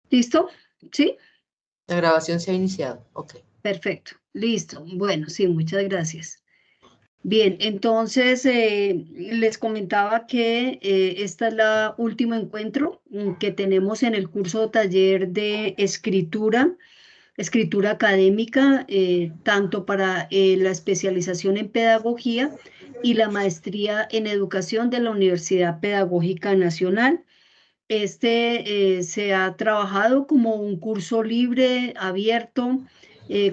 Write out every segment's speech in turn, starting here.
¿Listo? ¿Sí? La grabación se ha iniciado. Ok. Perfecto. Listo. Bueno, sí, muchas gracias. Bien, entonces les comentaba que esta es la último encuentro que tenemos en el curso taller de escritura académica, tanto para la especialización en pedagogía y la maestría en educación de la Universidad Pedagógica Nacional. Se ha trabajado como un curso libre, abierto,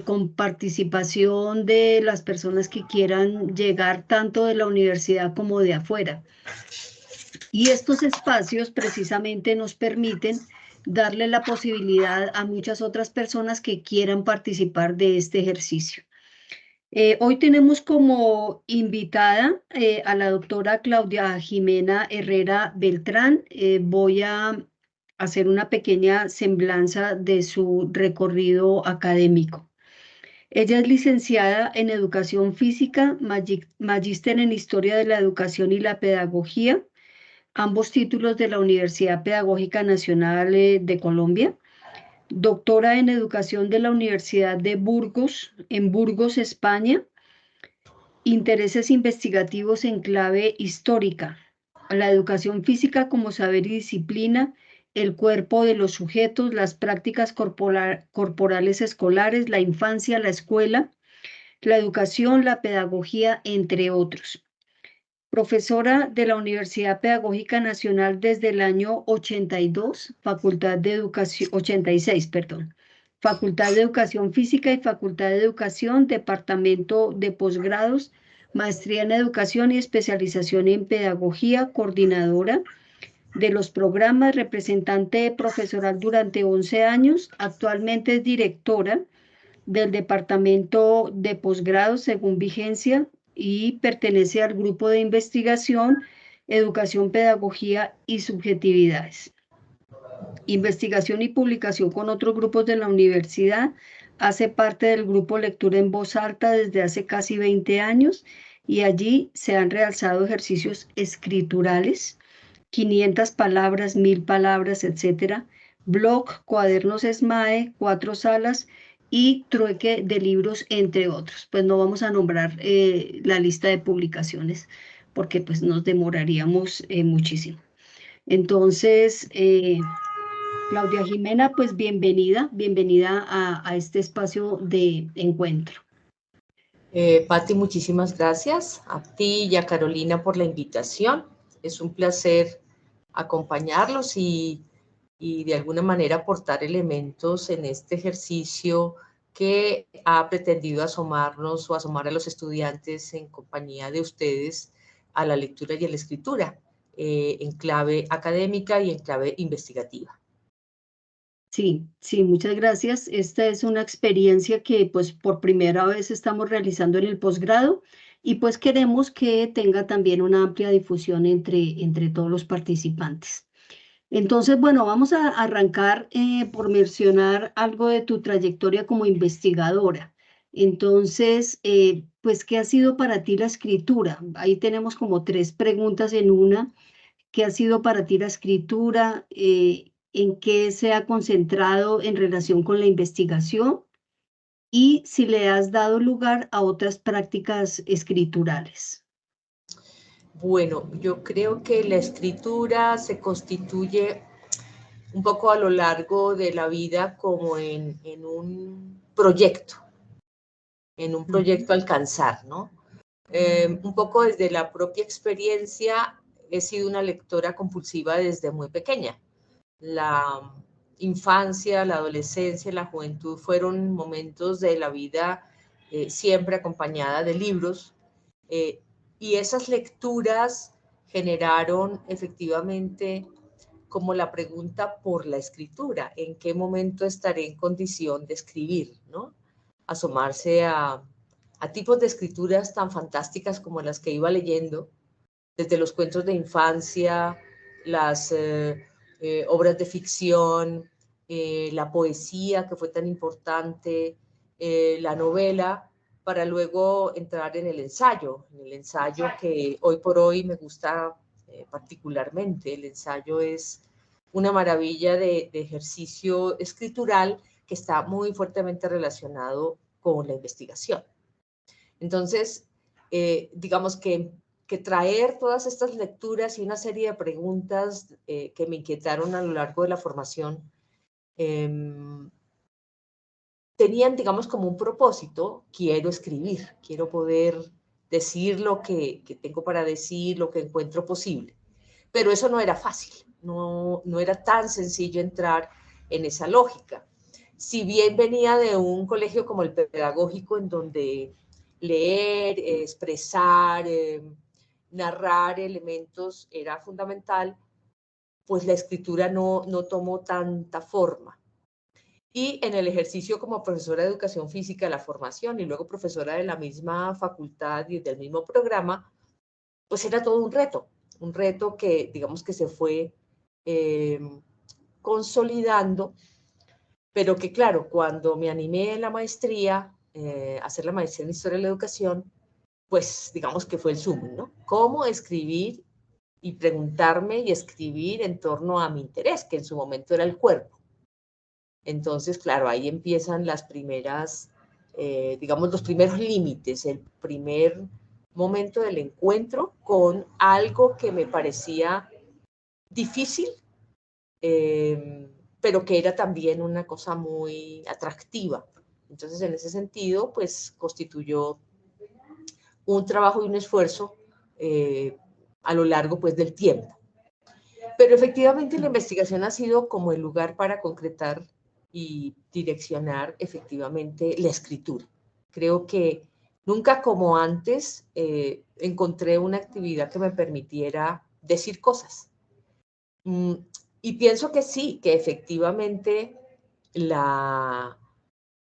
con participación de las personas que quieran llegar tanto de la universidad como de afuera. Y estos espacios precisamente nos permiten darle la posibilidad a muchas otras personas que quieran participar de este ejercicio. Hoy tenemos como invitada a la doctora Claudia Jimena Herrera Beltrán. Voy a hacer una pequeña semblanza de su recorrido académico. Ella es licenciada en Educación Física, magíster en Historia de la Educación y la Pedagogía, ambos títulos de la Universidad Pedagógica Nacional de Colombia. Doctora en Educación de la Universidad de Burgos, en Burgos, España. Intereses investigativos en clave histórica, la educación física como saber y disciplina, el cuerpo de los sujetos, las prácticas corporales escolares, la infancia, la escuela, la educación, la pedagogía, entre otros. Profesora de la Universidad Pedagógica Nacional desde el año 82, Facultad de Educación, 86, perdón. Facultad de Educación Física y Facultad de Educación, Departamento de Posgrados, Maestría en Educación y Especialización en Pedagogía, coordinadora de los programas, representante profesoral durante 11 años, actualmente es directora del Departamento de Posgrados según vigencia y pertenece al grupo de investigación, educación, pedagogía y subjetividades. Investigación y publicación con otros grupos de la universidad. Hace parte del grupo Lectura en Voz Alta desde hace casi 20 años y allí se han realizado ejercicios escriturales, 500 palabras, 1000 palabras, etcétera. Blog, cuadernos SMAE, 4 salas y trueque de libros, entre otros. Pues no vamos a nombrar la lista de publicaciones porque pues nos demoraríamos muchísimo. Entonces, Claudia Jimena, pues bienvenida a este espacio de encuentro. Pati, muchísimas gracias a ti y a Carolina por la invitación. Es un placer acompañarlos y de alguna manera aportar elementos en este ejercicio que ha pretendido asomarnos o asomar a los estudiantes en compañía de ustedes a la lectura y a la escritura en clave académica y en clave investigativa. Sí, sí, muchas gracias. Esta es una experiencia que pues por primera vez estamos realizando en el posgrado y pues queremos que tenga también una amplia difusión entre todos los participantes. Entonces, bueno, vamos a arrancar por mencionar algo de tu trayectoria como investigadora. Entonces, pues, ¿qué ha sido para ti la escritura? Ahí tenemos como 3 preguntas en una. ¿Qué ha sido para ti la escritura? ¿En qué se ha concentrado en relación con la investigación? Y si le has dado lugar a otras prácticas escriturales. Bueno, yo creo que la escritura se constituye un poco a lo largo de la vida como en un proyecto a alcanzar, ¿no? Un poco desde la propia experiencia, he sido una lectora compulsiva desde muy pequeña. La infancia, la adolescencia, la juventud fueron momentos de la vida siempre acompañada de libros y esas lecturas generaron efectivamente como la pregunta por la escritura, en qué momento estaré en condición de escribir, ¿no? Asomarse a tipos de escrituras tan fantásticas como las que iba leyendo, desde los cuentos de infancia, las obras de ficción, la poesía que fue tan importante, la novela, para luego entrar en el ensayo que hoy por hoy me gusta particularmente. El ensayo es una maravilla de ejercicio escritural que está muy fuertemente relacionado con la investigación. Entonces, digamos que traer todas estas lecturas y una serie de preguntas que me inquietaron a lo largo de la formación tenían, digamos, como un propósito: quiero escribir, quiero poder decir lo que tengo para decir, lo que encuentro posible. Pero eso no era fácil, no era tan sencillo entrar en esa lógica. Si bien venía de un colegio como el pedagógico, en donde leer, expresar, narrar elementos era fundamental, pues la escritura no tomó tanta forma. Y en el ejercicio como profesora de educación física, la formación, y luego profesora de la misma facultad y del mismo programa, pues era todo un reto que, digamos, que se fue consolidando, pero que, claro, cuando me animé en la maestría, a hacer la maestría en Historia de la Educación, pues digamos que fue el zoom, ¿no? Cómo escribir y preguntarme y escribir en torno a mi interés, que en su momento era el cuerpo. Entonces, claro, ahí empiezan las primeras, digamos, los primeros límites, el primer momento del encuentro con algo que me parecía difícil, pero que era también una cosa muy atractiva. Entonces, en ese sentido, pues constituyó un trabajo y un esfuerzo a lo largo, pues, del tiempo. Pero efectivamente la investigación ha sido como el lugar para concretar y direccionar efectivamente la escritura. Creo que nunca como antes encontré una actividad que me permitiera decir cosas. Y pienso que sí, que efectivamente la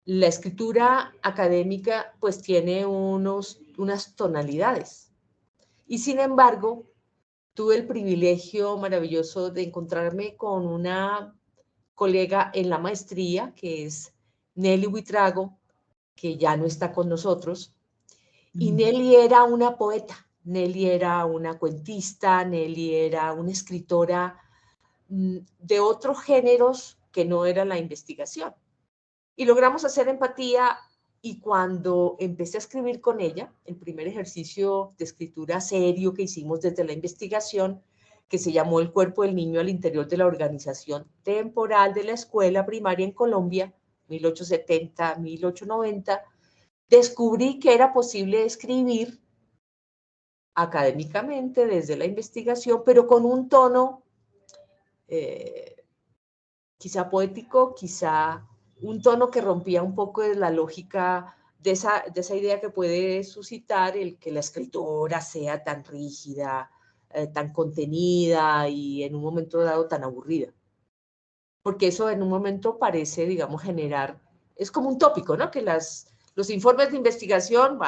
escritura académica pues tiene unas tonalidades. Y sin embargo, tuve el privilegio maravilloso de encontrarme con una colega en la maestría, que es Nelly Buitrago, que ya no está con nosotros. Y Nelly era una poeta, Nelly era una cuentista, Nelly era una escritora de otros géneros que no era la investigación. Y logramos hacer empatía, y cuando empecé a escribir con ella, el primer ejercicio de escritura serio que hicimos desde la investigación, que se llamó El cuerpo del niño al interior de la organización temporal de la escuela primaria en Colombia, 1870-1890, descubrí que era posible escribir académicamente desde la investigación, pero con un tono quizá poético, quizá un tono que rompía un poco de la lógica de esa idea que puede suscitar el que la escritora sea tan rígida, tan contenida y en un momento dado tan aburrida. Porque eso en un momento parece, digamos, generar, es como un tópico, ¿no? Que los informes de investigación,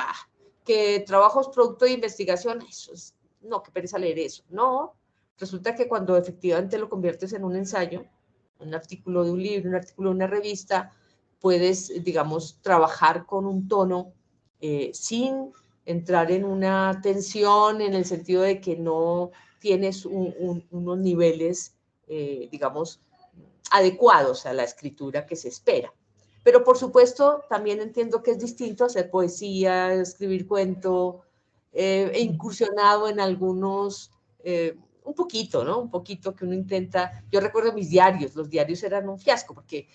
que trabajos producto de investigación, eso es, no, qué pereza leer eso. No, resulta que cuando efectivamente lo conviertes en un ensayo, un artículo de un libro, un artículo de una revista, puedes, digamos, trabajar con un tono sin entrar en una tensión, en el sentido de que no tienes unos niveles, digamos, adecuados a la escritura que se espera. Pero por supuesto, también entiendo que es distinto hacer poesía, escribir cuento, he incursionado en algunos, un poquito, ¿no? Un poquito que uno intenta. Yo recuerdo mis diarios, los diarios eran un fiasco, porque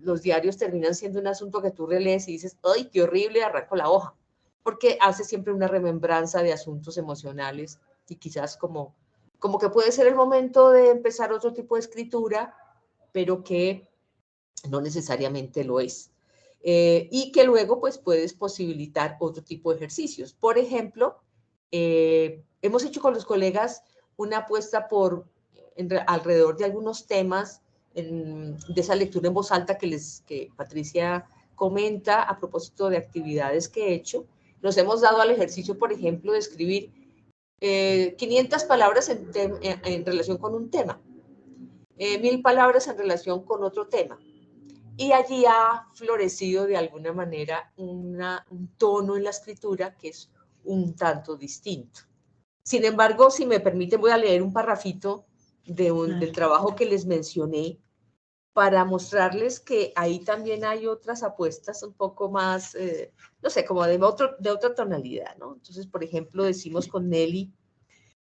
los diarios terminan siendo un asunto que tú relees y dices, ¡ay, qué horrible! Arranco la hoja, porque hace siempre una remembranza de asuntos emocionales y quizás como que puede ser el momento de empezar otro tipo de escritura, pero que no necesariamente lo es. Y que luego pues puedes posibilitar otro tipo de ejercicios. Por ejemplo, hemos hecho con los colegas una apuesta alrededor de algunos temas de esa lectura en voz alta que Patricia comenta a propósito de actividades que he hecho. Nos hemos dado al ejercicio, por ejemplo, de escribir 500 palabras en relación con un tema, 1000 palabras en relación con otro tema. Y allí ha florecido de alguna manera un tono en la escritura que es un tanto distinto. Sin embargo, si me permiten, voy a leer un parrafito del trabajo que les mencioné, para mostrarles que ahí también hay otras apuestas un poco más, no sé, como de otra tonalidad, ¿no? Entonces, por ejemplo, decimos con Nelly,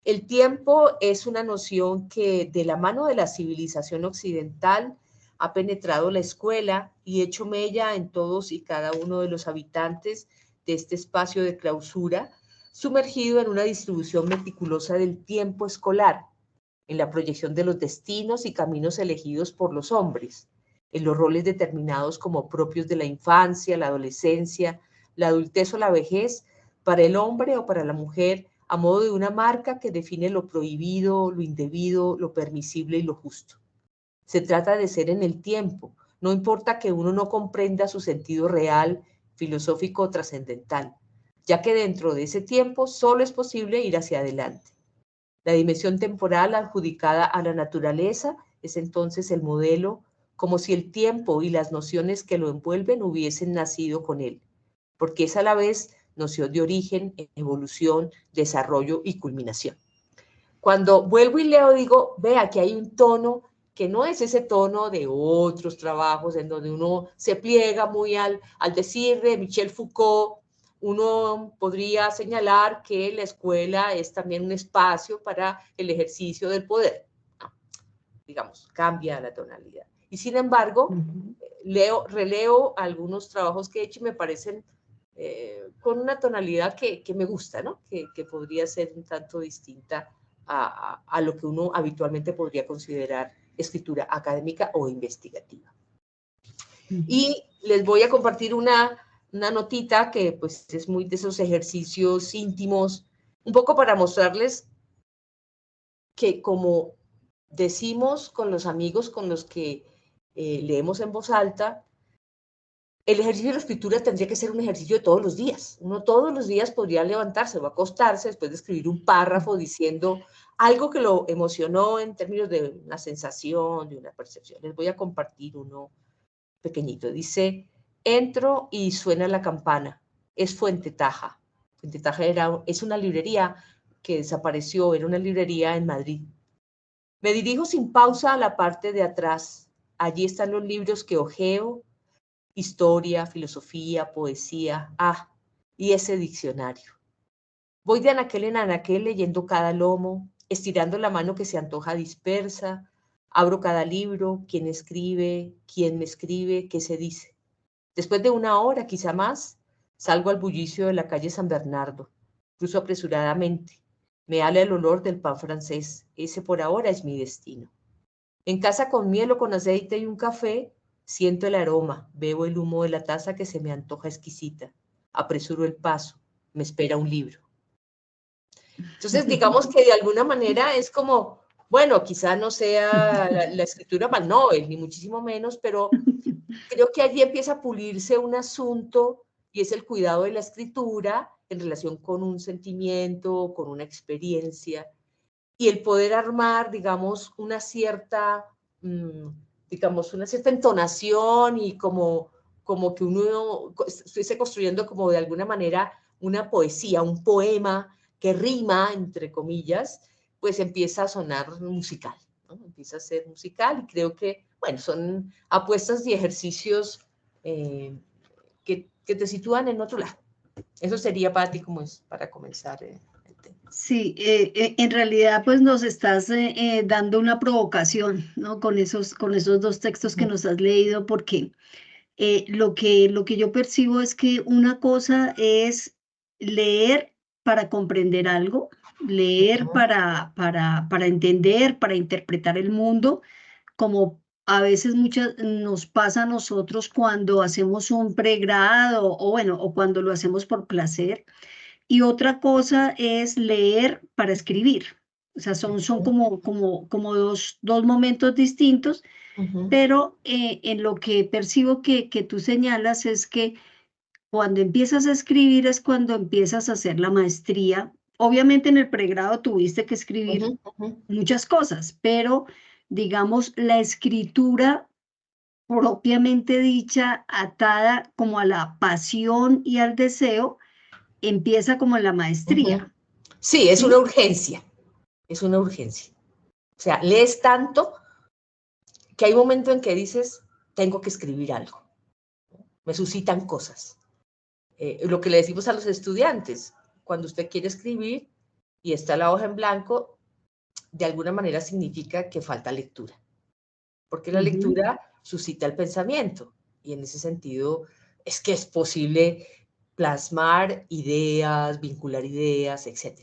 el tiempo es una noción que de la mano de la civilización occidental ha penetrado la escuela y hecho mella en todos y cada uno de los habitantes de este espacio de clausura, sumergido en una distribución meticulosa del tiempo escolar, en la proyección de los destinos y caminos elegidos por los hombres, en los roles determinados como propios de la infancia, la adolescencia, la adultez o la vejez, para el hombre o para la mujer, a modo de una marca que define lo prohibido, lo indebido, lo permisible y lo justo. Se trata de ser en el tiempo, no importa que uno no comprenda su sentido real, filosófico o trascendental, ya que dentro de ese tiempo solo es posible ir hacia adelante. La dimensión temporal adjudicada a la naturaleza es entonces el modelo, como si el tiempo y las nociones que lo envuelven hubiesen nacido con él, porque es a la vez noción de origen, evolución, desarrollo y culminación. Cuando vuelvo y leo, digo, vea que hay un tono que no es ese tono de otros trabajos en donde uno se pliega muy al decir de Michel Foucault. Uno podría señalar que la escuela es también un espacio para el ejercicio del poder. Digamos, cambia la tonalidad. Y sin embargo, releo algunos trabajos que he hecho y me parecen con una tonalidad que me gusta, ¿no? Que podría ser un tanto distinta a lo que uno habitualmente podría considerar escritura académica o investigativa. Y les voy a compartir una notita que pues es muy de esos ejercicios íntimos, un poco para mostrarles que como decimos con los amigos con los que leemos en voz alta, el ejercicio de la escritura tendría que ser un ejercicio de todos los días. Uno todos los días podría levantarse o acostarse después de escribir un párrafo diciendo algo que lo emocionó en términos de una sensación, de una percepción. Les voy a compartir uno pequeñito. Dice, entro y suena la campana. Es Fuente Taja. Fuente Taja es una librería que desapareció, era una librería en Madrid. Me dirijo sin pausa a la parte de atrás. Allí están los libros que hojeo, historia, filosofía, poesía, y ese diccionario. Voy de anaquel en anaquel leyendo cada lomo, estirando la mano que se antoja dispersa, abro cada libro, quién escribe, quién me escribe, qué se dice. Después de una hora, quizá más, salgo al bullicio de la calle San Bernardo, cruzo apresuradamente, me ala el olor del pan francés, ese por ahora es mi destino. En casa con miel o con aceite y un café, siento el aroma, bebo el humo de la taza que se me antoja exquisita, apresuro el paso, me espera un libro. Entonces, digamos que de alguna manera es como, bueno, quizá no sea la escritura Van Novel, ni muchísimo menos, pero creo que allí empieza a pulirse un asunto y es el cuidado de la escritura en relación con un sentimiento, con una experiencia, y el poder armar, digamos, una cierta entonación y como que uno estuviese construyendo como de alguna manera una poesía, un poema que rima, entre comillas, pues empieza a sonar musical, ¿no? Empieza a ser musical y creo que, bueno, son apuestas y ejercicios que te sitúan en otro lado. Eso sería para ti como es para comenzar el tema. Sí, en realidad pues nos estás dando una provocación, ¿no? Con esos dos textos que nos has leído, porque lo que yo percibo es que una cosa es leer para comprender algo, leer para entender, para interpretar el mundo, como a veces nos pasa a nosotros cuando hacemos un pregrado o bueno, o cuando lo hacemos por placer. Y otra cosa es leer para escribir. O sea, son como dos momentos distintos, pero en lo que percibo que tú señalas es que cuando empiezas a escribir es cuando empiezas a hacer la maestría. Obviamente en el pregrado tuviste que escribir muchas cosas, pero digamos la escritura propiamente dicha, atada como a la pasión y al deseo, empieza como en la maestría. Sí, es ¿Sí? una urgencia, es una urgencia. O sea, lees tanto que hay un momento en que dices, tengo que escribir algo. Me suscitan cosas. Lo que le decimos a los estudiantes, cuando usted quiere escribir y está la hoja en blanco, de alguna manera significa que falta lectura, porque la lectura suscita el pensamiento y en ese sentido es que es posible plasmar ideas, vincular ideas, etc.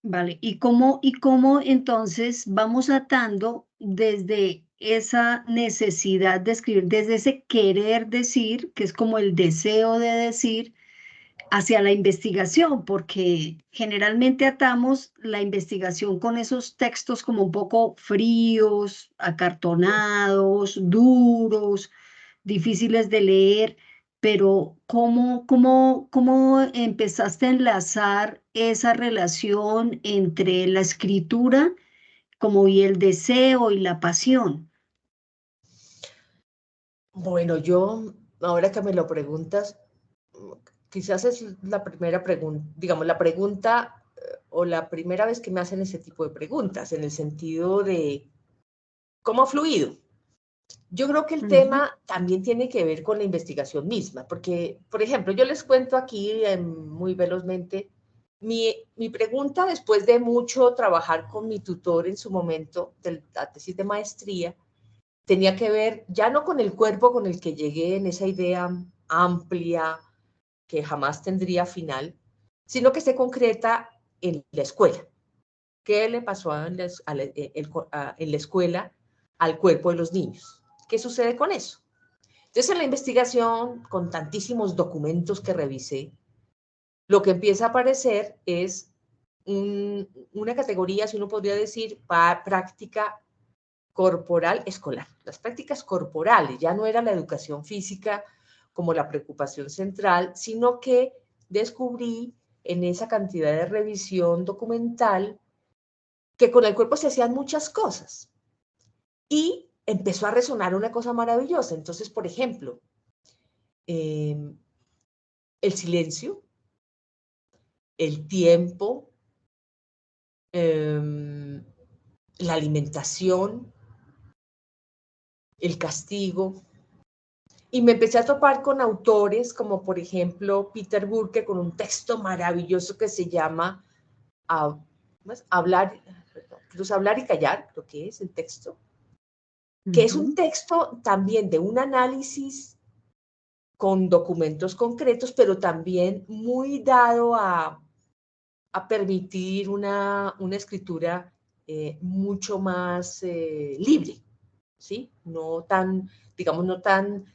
Vale, y cómo entonces vamos atando desde esa necesidad de escribir, desde ese querer decir, que es como el deseo de decir, hacia la investigación? Porque generalmente atamos la investigación con esos textos como un poco fríos, acartonados, duros, difíciles de leer, pero ¿cómo empezaste a enlazar esa relación entre la escritura como y el deseo y la pasión? Bueno, yo, ahora que me lo preguntas, quizás es la primera pregunta, digamos, la pregunta o la primera vez que me hacen ese tipo de preguntas, en el sentido de cómo ha fluido. Yo creo que el tema también tiene que ver con la investigación misma, porque, por ejemplo, yo les cuento aquí muy velozmente, mi pregunta después de mucho trabajar con mi tutor en su momento de la tesis de maestría, tenía que ver ya no con el cuerpo con el que llegué en esa idea amplia que jamás tendría final, sino que se concreta en la escuela. ¿Qué le pasó en la escuela al cuerpo de los niños? ¿Qué sucede con eso? Entonces, en la investigación, con tantísimos documentos que revisé, lo que empieza a aparecer es una categoría, si uno podría decir, práctica corporal escolar. Las prácticas corporales, ya no era la educación física como la preocupación central, sino que descubrí en esa cantidad de revisión documental que con el cuerpo se hacían muchas cosas. Y empezó a resonar una cosa maravillosa. Entonces, por ejemplo, el silencio, el tiempo, la alimentación, el castigo. Y me empecé a topar con autores como, por ejemplo, Peter Burke, con un texto maravilloso que se llama Hablar, Hablar y Callar, creo que es el texto, que es un texto también de un análisis con documentos concretos, pero también muy dado a permitir una escritura mucho más libre, ¿sí? No tan, digamos, no tan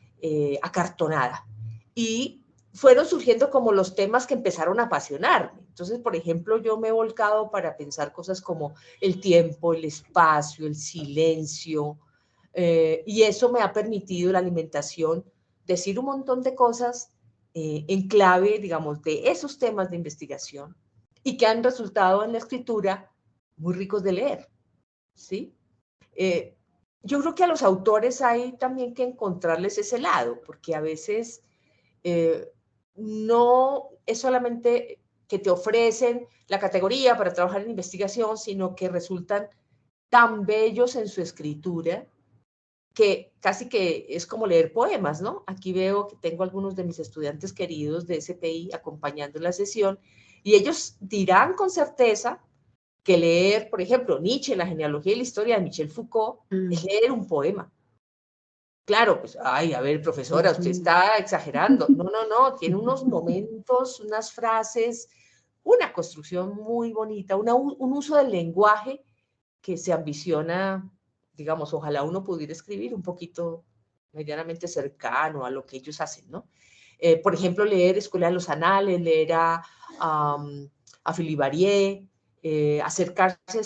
acartonada. Y fueron surgiendo como los temas que empezaron a apasionarme. Entonces, por ejemplo, yo me he volcado para pensar cosas como el tiempo, el espacio, el silencio, y eso me ha permitido la alimentación, decir un montón de cosas en clave, digamos, de esos temas de investigación y que han resultado en la escritura muy ricos de leer, ¿sí? Yo creo que a los autores hay también que encontrarles ese lado, porque a veces no es solamente que te ofrecen la categoría para trabajar en investigación, sino que resultan tan bellos en su escritura que casi que es como leer poemas, ¿no? Aquí veo que tengo algunos de mis estudiantes queridos de SPI acompañando la sesión y ellos dirán con certeza que leer, por ejemplo, Nietzsche, La genealogía y la historia de Michel Foucault, es leer un poema. Claro, pues, ay, a ver, profesora, usted está exagerando. No, no, no, tiene unos momentos, unas frases, una construcción muy bonita, un uso del lenguaje que se ambiciona, digamos, ojalá uno pudiera escribir un poquito medianamente cercano a lo que ellos hacen, ¿no? Por ejemplo, leer Escuela de los Anales, leer a Philippe Varier, acercarse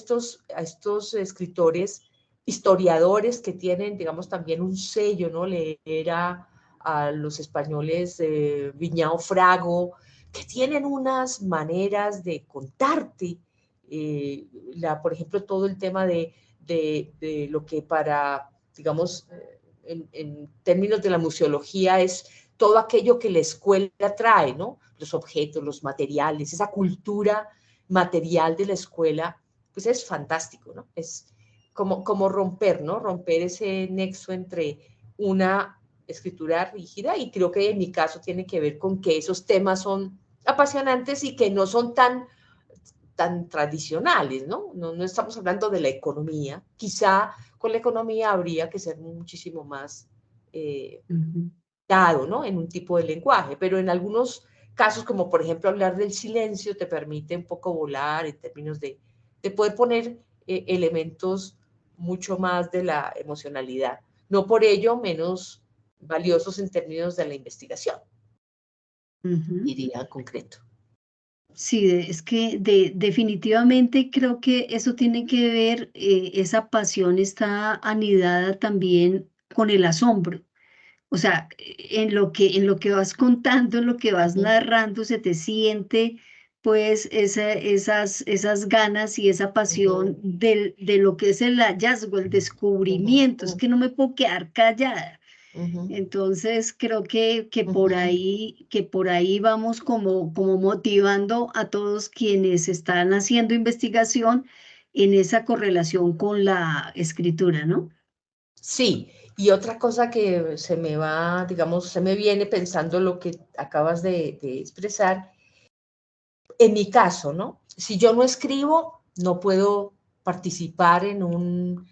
a estos escritores, historiadores que tienen, digamos, también un sello, ¿no? Leer a los españoles Viñao Frago, que tienen unas maneras de contarte, por ejemplo, todo el tema de lo que para, digamos, en términos de la museología es todo aquello que la escuela trae, ¿no? Los objetos, los materiales, esa cultura material de la escuela pues es fantástico, ¿no? Es como romper, ¿no? Romper ese nexo entre una escritura rígida, y creo que en mi caso tiene que ver con que esos temas son apasionantes y que no son tan tradicionales, ¿no? No estamos hablando de la economía. Quizá con la economía habría que ser muchísimo más dado, ¿no? En un tipo de lenguaje, pero en algunos casos, como por ejemplo hablar del silencio, te permite un poco volar en términos de poder poner elementos mucho más de la emocionalidad, no por ello menos valiosos en términos de la investigación, diría en concreto. Sí, es que definitivamente creo que eso tiene que ver, esa pasión está anidada también con el asombro. O sea, en lo que vas contando, en lo que vas narrando, se te siente pues esas ganas y esa pasión de lo que es el hallazgo, el descubrimiento. Es que no me puedo quedar callada. Entonces creo que por ahí vamos como motivando a todos quienes están haciendo investigación en esa correlación con la escritura, ¿no? Sí, y otra cosa que se me va, digamos, se me viene pensando lo que acabas de expresar, en mi caso, ¿no? Si yo no escribo, no puedo participar en un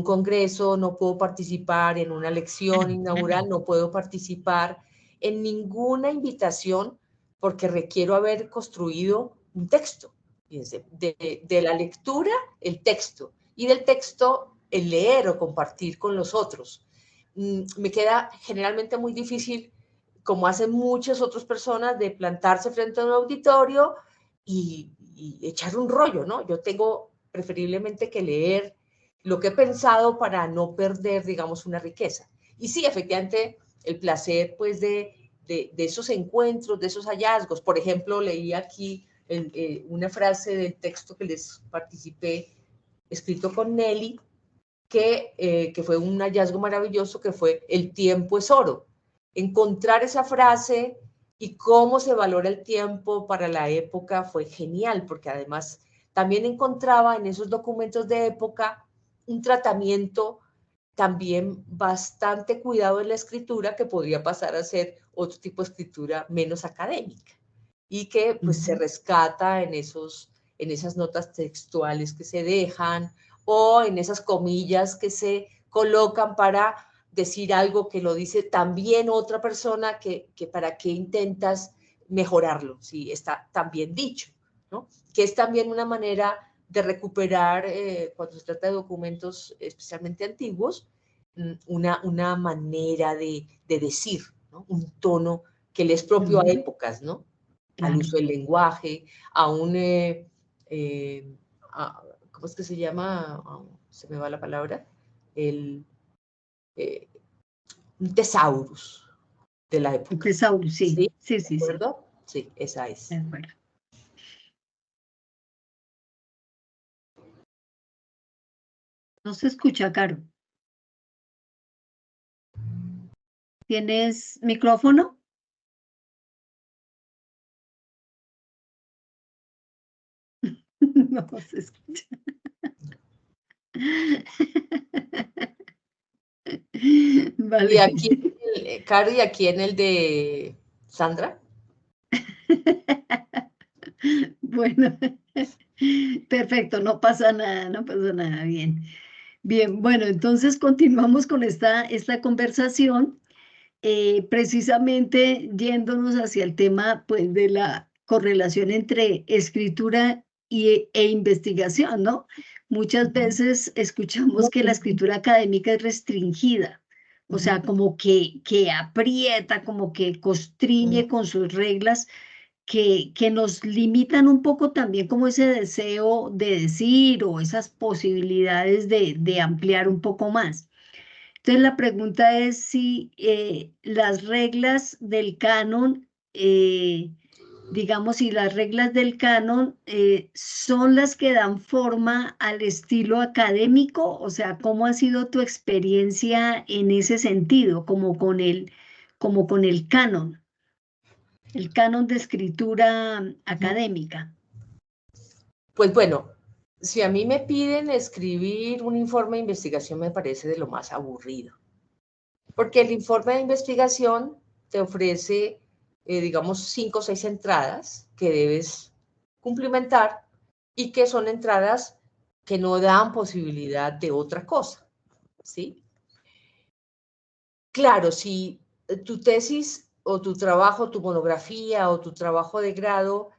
congreso, no puedo participar en una lección inaugural, no puedo participar en ninguna invitación porque requiero haber construido un texto. Fíjense, de la lectura, el texto, y del texto, el leer o compartir con los otros. Me queda generalmente muy difícil, como hacen muchas otras personas, de plantarse frente a un auditorio y echar un rollo, ¿no? Yo tengo preferiblemente que leer lo que he pensado para no perder, digamos, una riqueza. Y sí, efectivamente, el placer, pues, de esos encuentros, de esos hallazgos. Por ejemplo, leí aquí una frase del texto que les participé, escrito con Nelly, que fue un hallazgo maravilloso, que fue "el tiempo es oro". Encontrar esa frase y cómo se valora el tiempo para la época fue genial, porque además también encontraba en esos documentos de época un tratamiento también bastante cuidado en la escritura, que podría pasar a ser otro tipo de escritura menos académica, y que pues se rescata en esas notas textuales que se dejan, o en esas comillas que se colocan para decir algo que lo dice también otra persona, que para qué intentas mejorarlo, si está tan bien dicho, ¿no? Que es también una manera de recuperar, cuando se trata de documentos especialmente antiguos, una manera de decir, ¿no? Un tono que le es propio a épocas, ¿no? Al Claro. uso del lenguaje, a un... ¿cómo es que se llama? Se me va la palabra. Un thesaurus de la Un época. tesauro, sí, ¿Sí? sí, ¿De sí, sí, acuerdo? Sí, esa de es. acuerdo. No se escucha, Caro. ¿Tienes micrófono? No se escucha. Y Vale. aquí, Caro, y aquí en el de Sandra. Bueno, perfecto, no pasa nada, no pasa nada, bien. Bien, bueno, entonces continuamos con esta conversación, precisamente yéndonos hacia el tema, pues, de la correlación entre escritura e investigación, ¿no? Muchas veces escuchamos que la escritura académica es restringida, o sea, como que aprieta, como que constriñe con sus reglas, que nos limitan un poco también como ese deseo de decir o esas posibilidades de ampliar un poco más. Entonces la pregunta es si las reglas del canon, digamos, si las reglas del canon son las que dan forma al estilo académico, o sea, ¿cómo ha sido tu experiencia en ese sentido, como con el canon de escritura académica? Pues bueno, Si a mí me piden escribir un informe de investigación, me parece de lo más aburrido. Porque el informe de investigación te ofrece, digamos, 5 o 6 entradas que debes cumplimentar y que son entradas que no dan posibilidad de otra cosa, ¿sí? Claro, si tu tesis o tu trabajo, tu monografía o tu trabajo de grado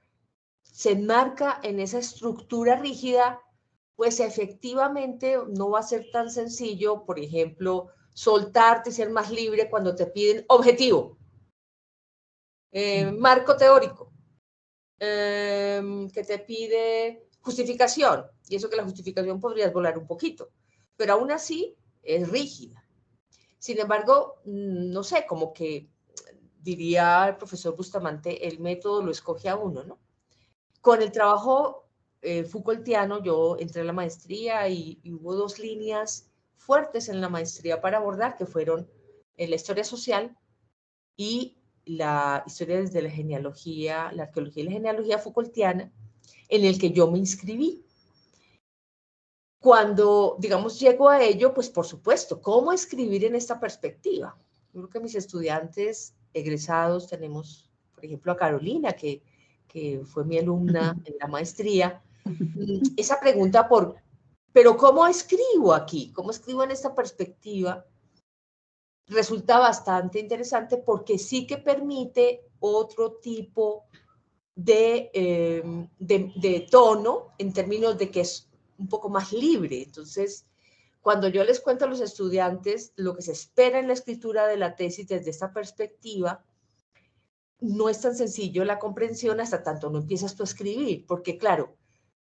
se enmarca en esa estructura rígida, pues efectivamente no va a ser tan sencillo, por ejemplo, soltarte y ser más libre cuando te piden objetivo, marco teórico, que te pide justificación, y eso que la justificación podrías volar un poquito, pero aún así es rígida. Sin embargo, no sé, como que diría el profesor Bustamante, el método lo escoge a uno, ¿no? Con el trabajo Foucaultiano yo entré a la maestría y hubo 2 líneas fuertes en la maestría para abordar, que fueron la historia social y la historia desde la genealogía, la arqueología y la genealogía Foucaultiana, en el que yo me inscribí. Cuando, digamos, llego a ello, pues por supuesto, ¿cómo escribir en esta perspectiva? Yo creo que mis estudiantes egresados tenemos, por ejemplo, a Carolina, que fue mi alumna en la maestría, esa pregunta pero ¿cómo escribo aquí? ¿Cómo escribo en esta perspectiva? Resulta bastante interesante porque sí que permite otro tipo de tono en términos de que es un poco más libre. Entonces, cuando yo les cuento a los estudiantes lo que se espera en la escritura de la tesis desde esta perspectiva, no es tan sencillo la comprensión hasta tanto no empiezas tú a escribir, porque claro,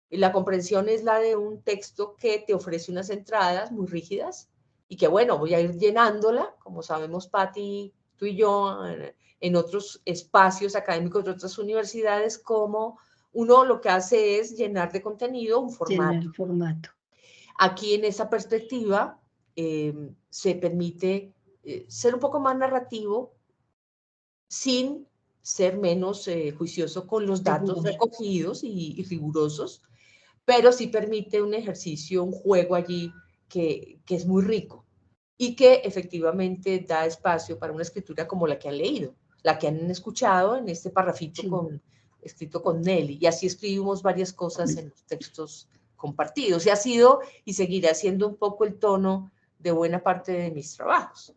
la comprensión es la de un texto que te ofrece unas entradas muy rígidas y que bueno, voy a ir llenándola, como sabemos Patti, tú y yo, en otros espacios académicos de otras universidades, como uno lo que hace es llenar de contenido un formato. Llenar formato. Aquí en esa perspectiva se permite ser un poco más narrativo sin ser menos juicioso con los datos recogidos y rigurosos, pero sí permite un ejercicio, un juego allí que es muy rico y que efectivamente da espacio para una escritura como la que han leído, la que han escuchado en este parrafito Sí. escrito con Nelly. Y así escribimos varias cosas en los textos compartidos. Y ha sido y seguirá siendo un poco el tono de buena parte de mis trabajos.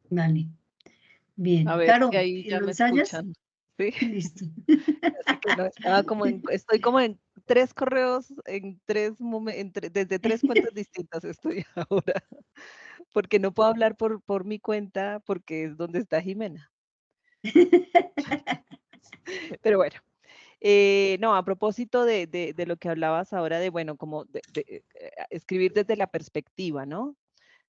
Vale. Bien. A ver, Caro, que ahí ya ¿lo me ensayas? escuchan. Sí. Listo. Así que no, estoy como en 3 correos, desde 3 cuentas distintas estoy ahora, porque no puedo hablar por mi cuenta, porque es donde está Jimena. Pero bueno, no, a propósito de lo que hablabas ahora de, bueno, como escribir desde la perspectiva, ¿no?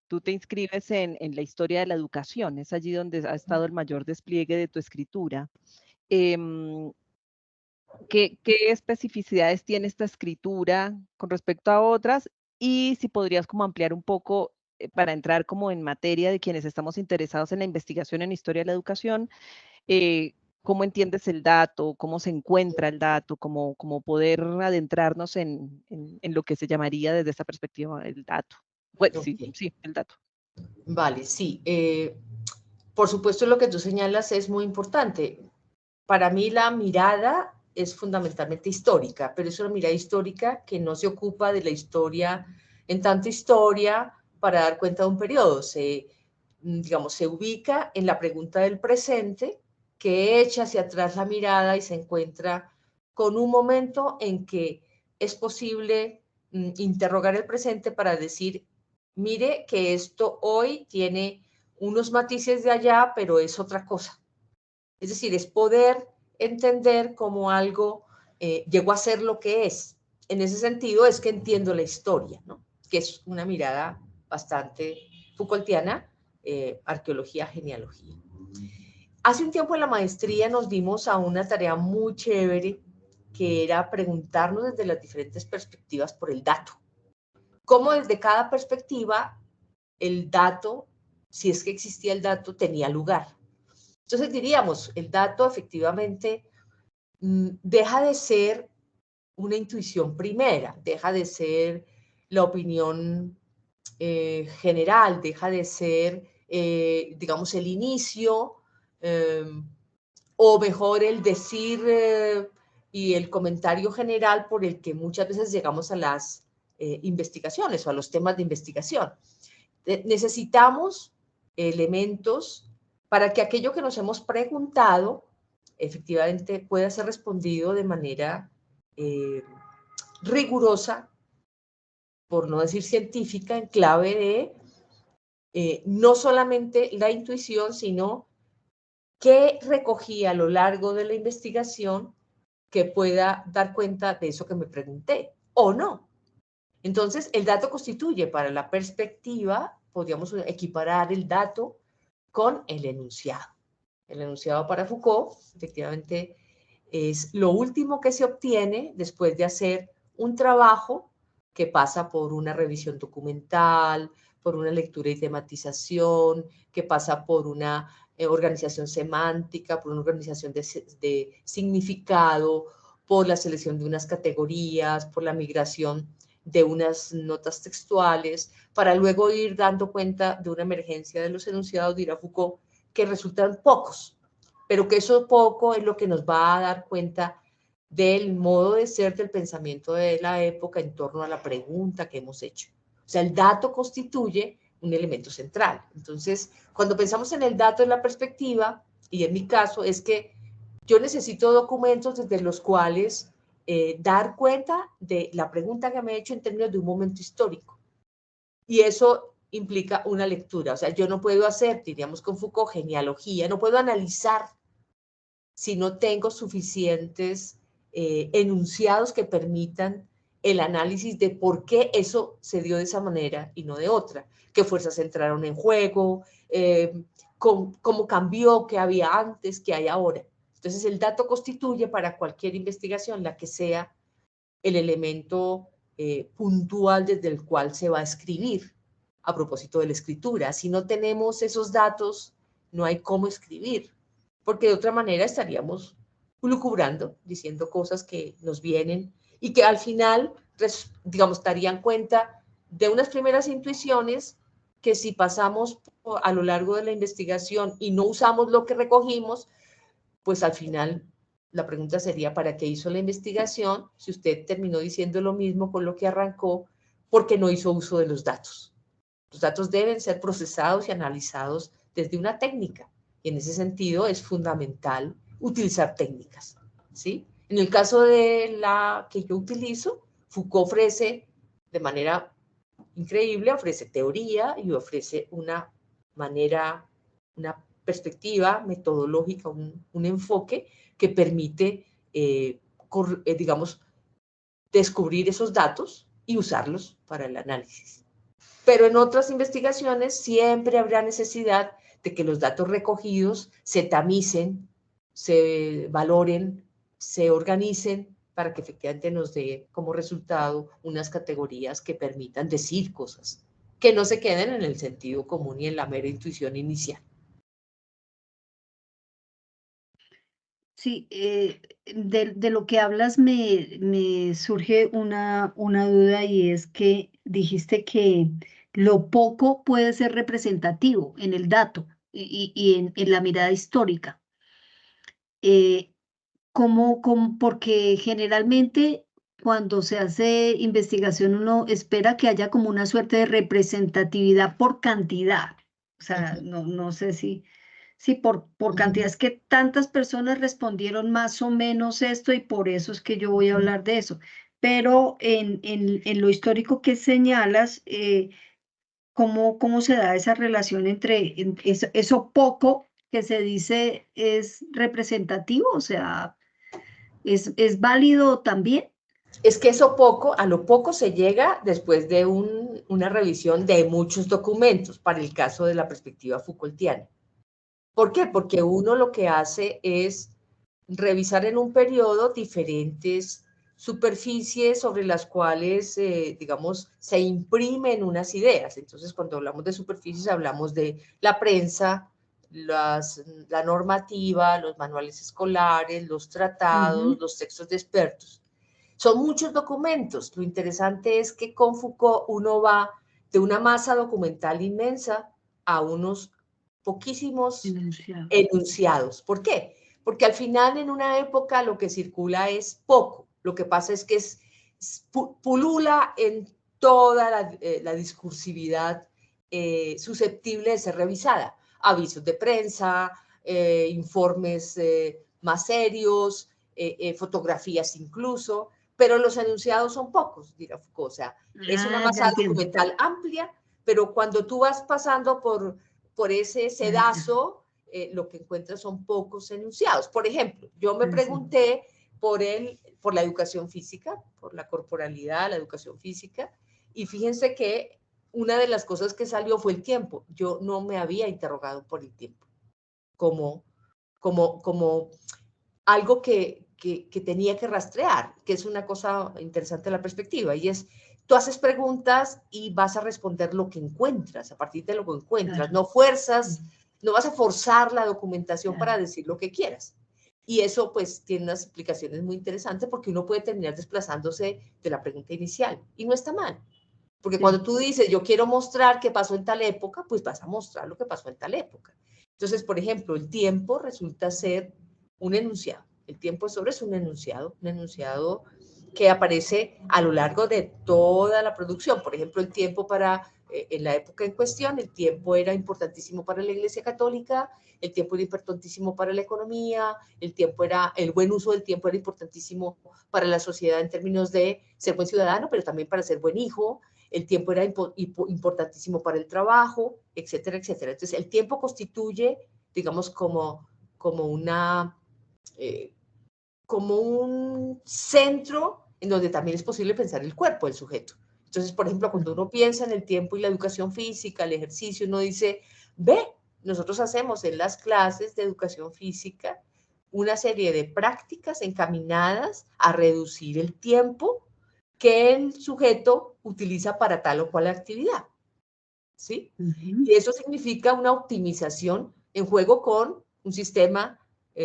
Tú te inscribes en la historia de la educación, es allí donde ha estado el mayor despliegue de tu escritura. ¿Qué especificidades tiene esta escritura con respecto a otras? Y si podrías como ampliar un poco para entrar como en materia de quienes estamos interesados en la investigación en historia de la educación, ¿cómo entiendes el dato? ¿Cómo se encuentra el dato? ¿Cómo poder adentrarnos en lo que se llamaría desde esta perspectiva el dato? Bueno, Okay. sí, el dato. Vale, sí. Por supuesto, lo que tú señalas es muy importante. Para mí la mirada es fundamentalmente histórica, pero es una mirada histórica que no se ocupa de la historia en tanto historia para dar cuenta de un periodo. Digamos, se ubica en la pregunta del presente, que echa hacia atrás la mirada y se encuentra con un momento en que es posible interrogar el presente para decir, mire que esto hoy tiene unos matices de allá, pero es otra cosa. Es decir, es poder entender cómo algo llegó a ser lo que es. En ese sentido es que entiendo la historia, ¿no? Que es una mirada bastante Foucaultiana, arqueología, genealogía. Hace un tiempo en la maestría nos dimos a una tarea muy chévere que era preguntarnos desde las diferentes perspectivas por el dato. Cómo desde cada perspectiva el dato, si es que existía el dato, tenía lugar. Entonces diríamos, el dato efectivamente deja de ser una intuición primera, deja de ser la opinión general, deja de ser, digamos, el inicio, o mejor el decir y el comentario general por el que muchas veces llegamos a las investigaciones o a los temas de investigación. Necesitamos elementos para que aquello que nos hemos preguntado efectivamente pueda ser respondido de manera rigurosa, por no decir científica, en clave de no solamente la intuición, sino qué recogí a lo largo de la investigación que pueda dar cuenta de eso que me pregunté, o no. Entonces, el dato constituye para la perspectiva, podríamos equiparar el dato con el enunciado. El enunciado para Foucault, efectivamente, es lo último que se obtiene después de hacer un trabajo que pasa por una revisión documental, por una lectura y tematización, que pasa por una organización semántica, por una organización de significado, por la selección de unas categorías, por la migración de unas notas textuales, para luego ir dando cuenta de una emergencia de los enunciados, dirá Foucault, que resultan pocos, pero que eso poco es lo que nos va a dar cuenta del modo de ser del pensamiento de la época en torno a la pregunta que hemos hecho. O sea, el dato constituye un elemento central. Entonces, cuando pensamos en el dato en la perspectiva, y en mi caso es que yo necesito documentos desde los cuales dar cuenta de la pregunta que me he hecho en términos de un momento histórico. Y eso implica una lectura. O sea, yo no puedo hacer, diríamos con Foucault, genealogía, no puedo analizar si no tengo suficientes enunciados que permitan el análisis de por qué eso se dio de esa manera y no de otra, qué fuerzas entraron en juego, cómo cambió, qué había antes, qué hay ahora. Entonces, el dato constituye para cualquier investigación, la que sea, el elemento puntual desde el cual se va a escribir a propósito de la escritura. Si no tenemos esos datos, no hay cómo escribir, porque de otra manera estaríamos lucubrando, diciendo cosas que nos vienen y que al final, digamos, darían cuenta de unas primeras intuiciones que si pasamos a lo largo de la investigación y no usamos lo que recogimos, pues al final la pregunta sería, ¿para qué hizo la investigación si usted terminó diciendo lo mismo con lo que arrancó porque no hizo uso de los datos? Los datos deben ser procesados y analizados desde una técnica. Y en ese sentido es fundamental utilizar técnicas, ¿sí? En el caso de la que yo utilizo, Foucault ofrece de manera increíble, ofrece teoría y ofrece una manera, una perspectiva metodológica, un enfoque que permite, digamos, descubrir esos datos y usarlos para el análisis. Pero en otras investigaciones siempre habrá necesidad de que los datos recogidos se tamicen, se valoren, se organicen para que efectivamente nos dé como resultado unas categorías que permitan decir cosas, que no se queden en el sentido común y en la mera intuición inicial. Sí, de lo que hablas me surge una duda y es que dijiste que lo poco puede ser representativo en el dato y en la mirada histórica. Eh, porque generalmente cuando se hace investigación uno espera que haya como una suerte de representatividad por cantidad. O sea, no sé si por cantidad es que tantas personas respondieron más o menos esto y por eso es que yo voy a hablar de eso. Pero en lo histórico que señalas, ¿cómo se da esa relación entre eso poco que se dice es representativo? O sea, ¿es válido también? Es que eso poco, a lo poco se llega después de una revisión de muchos documentos para el caso de la perspectiva Foucaultiana. ¿Por qué? Porque uno lo que hace es revisar en un periodo diferentes superficies sobre las cuales, digamos, se imprimen unas ideas. Entonces, cuando hablamos de superficies, hablamos de la prensa, la normativa, los manuales escolares, los tratados, los textos de expertos. Son muchos documentos. Lo interesante es que con Foucault uno va de una masa documental inmensa a unos poquísimos enunciados. ¿Por qué? Porque al final en una época lo que circula es poco. Lo que pasa es que pulula en toda la discursividad susceptible de ser revisada. Avisos de prensa, informes más serios, fotografías incluso, pero los enunciados son pocos, dirá Foucault. O sea, es una masa documental amplia, pero cuando tú vas pasando por ese sedazo, lo que encuentras son pocos enunciados. Por ejemplo, yo me pregunté por la educación física, por la corporalidad, la educación física, y fíjense que una de las cosas que salió fue el tiempo. Yo no me había interrogado por el tiempo como algo que tenía que rastrear, que es una cosa interesante de la perspectiva, y es, tú haces preguntas y vas a responder lo que encuentras, a partir de lo que encuentras, no vas a forzar la documentación para decir lo que quieras. Y eso pues tiene unas implicaciones muy interesantes porque uno puede terminar desplazándose de la pregunta inicial, y no está mal. Porque cuando tú dices, yo quiero mostrar qué pasó en tal época, pues vas a mostrar lo que pasó en tal época. Entonces, por ejemplo, el tiempo resulta ser un enunciado. El tiempo es un enunciado que aparece a lo largo de toda la producción. Por ejemplo, el tiempo en la época en cuestión, el tiempo era importantísimo para la Iglesia Católica, el tiempo era importantísimo para la economía, el buen uso del tiempo era importantísimo para la sociedad en términos de ser buen ciudadano, pero también para ser buen hijo. El tiempo era importantísimo para el trabajo, etcétera, etcétera. Entonces, el tiempo constituye, digamos, como un centro en donde también es posible pensar el cuerpo del sujeto. Entonces, por ejemplo, cuando uno piensa en el tiempo y la educación física, el ejercicio, uno dice, nosotros hacemos en las clases de educación física una serie de prácticas encaminadas a reducir el tiempo que el sujeto utiliza para tal o cual actividad, ¿sí? Y eso significa una optimización en juego con un sistema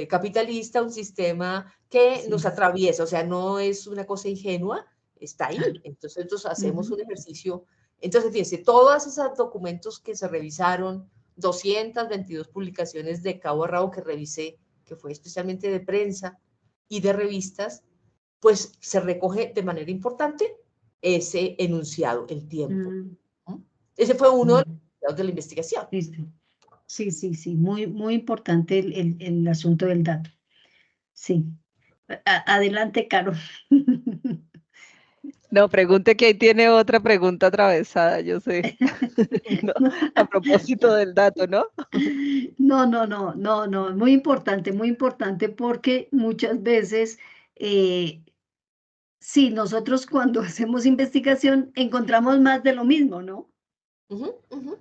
capitalista, un sistema que nos atraviesa, o sea, no es una cosa ingenua, está ahí. Entonces nosotros hacemos un ejercicio. Entonces, fíjense, todos esos documentos que se revisaron, 222 publicaciones de cabo a rabo que revisé, que fue especialmente de prensa y de revistas, pues se recoge de manera importante ese enunciado, el tiempo. Ese fue uno de los resultados de la investigación. Sí, muy, muy importante el asunto del dato. Sí. Adelante, Caro. No, pregunte que ahí tiene otra pregunta atravesada, yo sé. No, a propósito del dato, ¿no? No, muy importante porque muchas veces, sí, nosotros cuando hacemos investigación encontramos más de lo mismo, ¿no?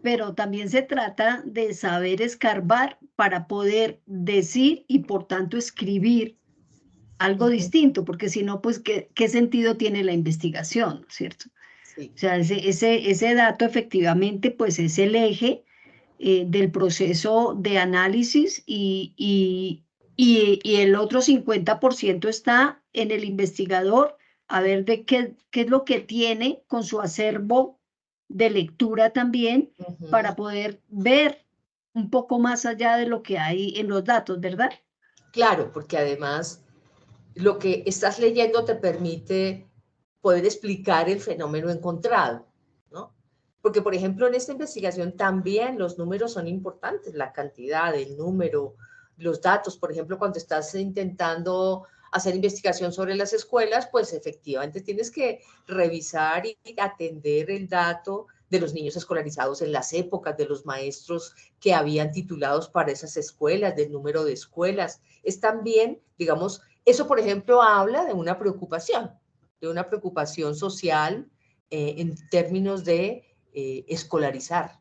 Pero también se trata de saber escarbar para poder decir y por tanto escribir algo distinto, porque si no, pues, ¿qué sentido tiene la investigación, ¿cierto? Sí. O sea, ese dato efectivamente, pues, es el eje del proceso de análisis y el otro 50% está en el investigador, a ver de qué es lo que tiene con su acervo de lectura también, para poder ver un poco más allá de lo que hay en los datos, ¿verdad? Claro, porque además lo que estás leyendo te permite poder explicar el fenómeno encontrado, ¿no? Porque, por ejemplo, en esta investigación también los números son importantes, la cantidad, el número, los datos. Por ejemplo, cuando estás intentando hacer investigación sobre las escuelas, pues efectivamente tienes que revisar y atender el dato de los niños escolarizados en las épocas, de los maestros que habían titulados para esas escuelas, del número de escuelas. Es también, digamos, eso, por ejemplo, habla de una preocupación social en términos de escolarizar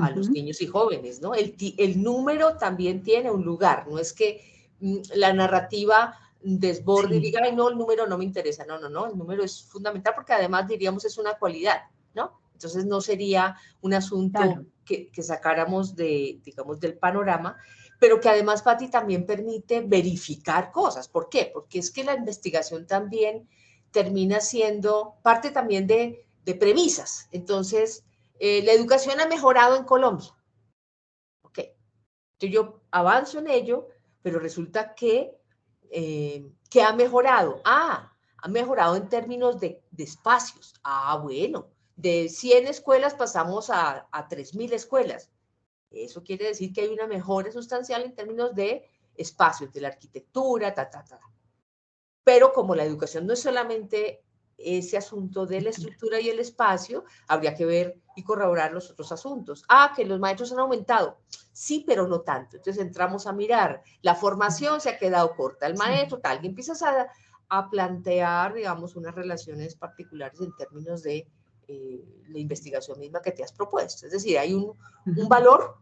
a los niños y jóvenes, ¿no? El número también tiene un lugar, no es que la narrativa desborde y diga, ay, no, el número no me interesa, no, el número es fundamental porque además diríamos es una cualidad, ¿no? Entonces no sería un asunto que sacáramos digamos, del panorama, pero que además, Pati, también permite verificar cosas. ¿Por qué? Porque es que la investigación también termina siendo parte también de premisas. Entonces, la educación ha mejorado en Colombia. Ok. Entonces yo avanzo en ello, pero resulta que ha mejorado. Ha mejorado en términos de espacios. Bueno, de 100 escuelas pasamos a 3.000 escuelas. Eso quiere decir que hay una mejora sustancial en términos de espacios, de la arquitectura, Pero como la educación no es solamente ese asunto de la estructura y el espacio, habría que ver y corroborar los otros asuntos. Que los maestros han aumentado. Sí, pero no tanto. Entonces entramos a mirar. La formación se ha quedado corta. El maestro, tal. Y empiezas a plantear, digamos, unas relaciones particulares en términos de la investigación misma que te has propuesto. Es decir, hay un valor,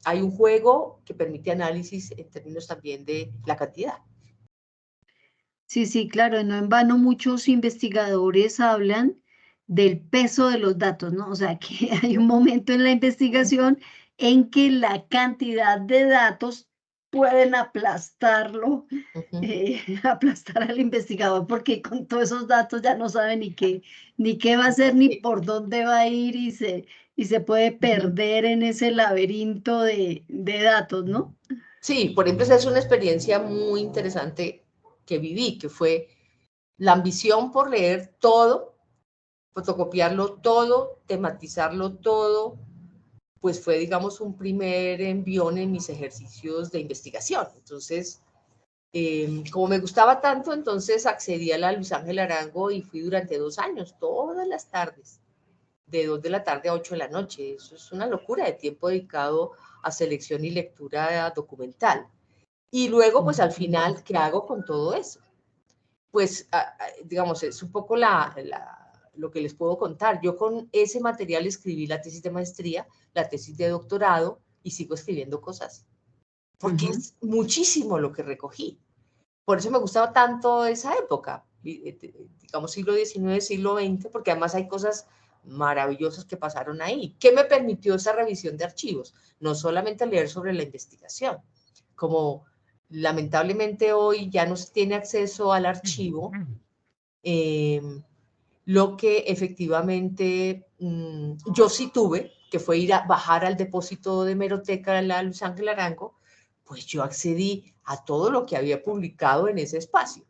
hay un juego que permite análisis en términos también de la cantidad. Sí, sí, claro, no en vano muchos investigadores hablan del peso de los datos, ¿no? O sea, que hay un momento en la investigación en que la cantidad de datos pueden aplastarlo, aplastar al investigador, porque con todos esos datos ya no sabe ni qué va a hacer, ni por dónde va a ir, y se puede perder en ese laberinto de datos, ¿no? Sí, por ejemplo, esa es una experiencia muy interesante que viví, que fue la ambición por leer todo, fotocopiarlo todo, tematizarlo todo, pues fue, digamos, un primer envión en mis ejercicios de investigación. Entonces, como me gustaba tanto, entonces accedí a la Luis Ángel Arango y fui durante 2 años, todas las tardes, de 2 de la tarde a 8 de la noche. Eso es una locura de tiempo dedicado a selección y lectura documental. Y luego, pues al final, ¿qué hago con todo eso? Pues, digamos, es un poco lo que les puedo contar. Yo con ese material escribí la tesis de maestría, la tesis de doctorado y sigo escribiendo cosas, porque es muchísimo lo que recogí. Por eso me gustaba tanto esa época, digamos siglo XIX, siglo XX, porque además hay cosas maravillosas que pasaron ahí. ¿Qué me permitió esa revisión de archivos? No solamente leer sobre la investigación, como lamentablemente hoy ya no se tiene acceso al archivo, lo que efectivamente yo sí tuve, que fue ir a bajar al depósito de hemeroteca de la Luis Ángel Arango, pues yo accedí a todo lo que había publicado en ese espacio.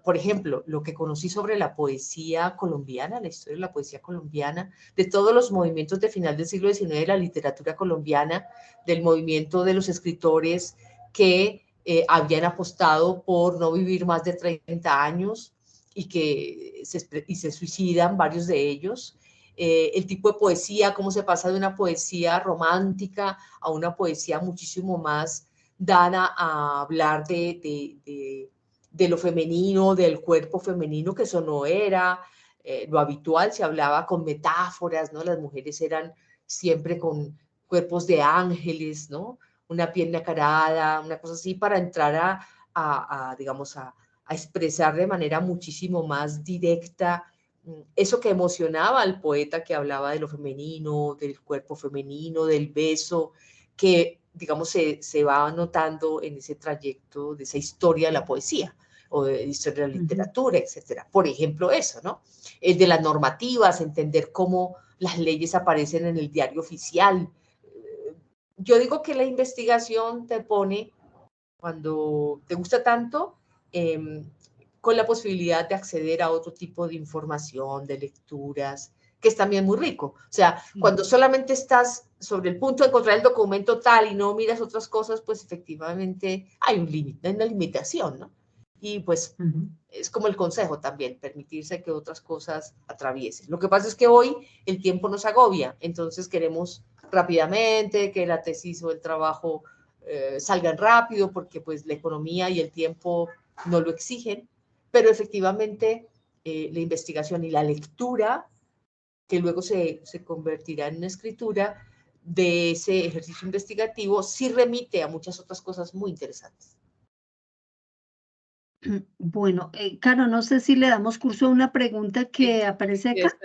Por ejemplo, lo que conocí sobre la poesía colombiana, la historia de la poesía colombiana, de todos los movimientos de final del siglo XIX de la literatura colombiana, del movimiento de los escritores que habían apostado por no vivir más de 30 años y que se suicidan varios de ellos. El tipo de poesía, cómo se pasa de una poesía romántica a una poesía muchísimo más dada a hablar de lo femenino, del cuerpo femenino, que eso no era lo habitual, se hablaba con metáforas, ¿no? Las mujeres eran siempre con cuerpos de ángeles, ¿no? Una piel nacarada, una cosa así, para entrar digamos, a expresar de manera muchísimo más directa eso que emocionaba al poeta, que hablaba de lo femenino, del cuerpo femenino, del beso, que, digamos, se va notando en ese trayecto de esa historia de la poesía o de historia de la literatura, etcétera. Por ejemplo, eso, ¿no? El de las normativas, entender cómo las leyes aparecen en el diario oficial. Yo digo que la investigación te pone, cuando te gusta tanto, con la posibilidad de acceder a otro tipo de información, de lecturas, que es también muy rico. O sea, cuando solamente estás sobre el punto de encontrar el documento tal y no miras otras cosas, pues efectivamente hay un límite, hay una limitación, ¿no? Y pues es como el consejo también, permitirse que otras cosas atraviesen. Lo que pasa es que hoy el tiempo nos agobia, entonces queremos rápidamente que la tesis o el trabajo salgan rápido porque pues la economía y el tiempo no lo exigen, pero efectivamente la investigación y la lectura, que luego se convertirá en una escritura de ese ejercicio investigativo, sí remite a muchas otras cosas muy interesantes. Bueno, Caro, no sé si le damos curso a una pregunta que aparece acá,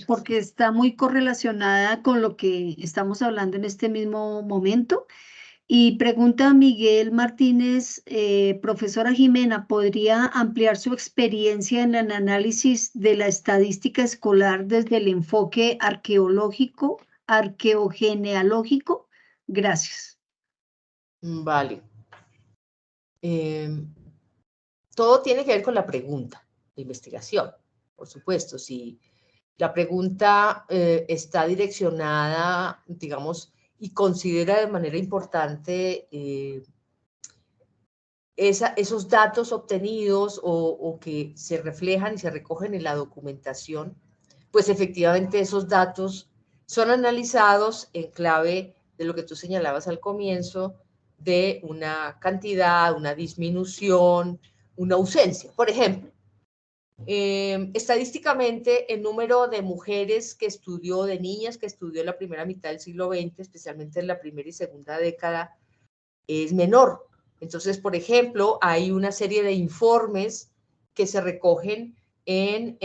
porque está muy correlacionada con lo que estamos hablando en este mismo momento. Y pregunta Miguel Martínez, profesora Jimena, ¿podría ampliar su experiencia en el análisis de la estadística escolar desde el enfoque arqueológico, arqueogenealógico? Gracias. Vale. Todo tiene que ver con la pregunta de investigación, por supuesto. Si la pregunta está direccionada, digamos, y considera de manera importante esos datos obtenidos o que se reflejan y se recogen en la documentación, pues efectivamente esos datos son analizados en clave de lo que tú señalabas al comienzo, de una cantidad, una disminución, una ausencia. Por ejemplo, estadísticamente el número de mujeres que estudió, de niñas que estudió en la primera mitad del siglo XX, especialmente en la primera y segunda década, es menor. Entonces, por ejemplo, hay una serie de informes que se recogen en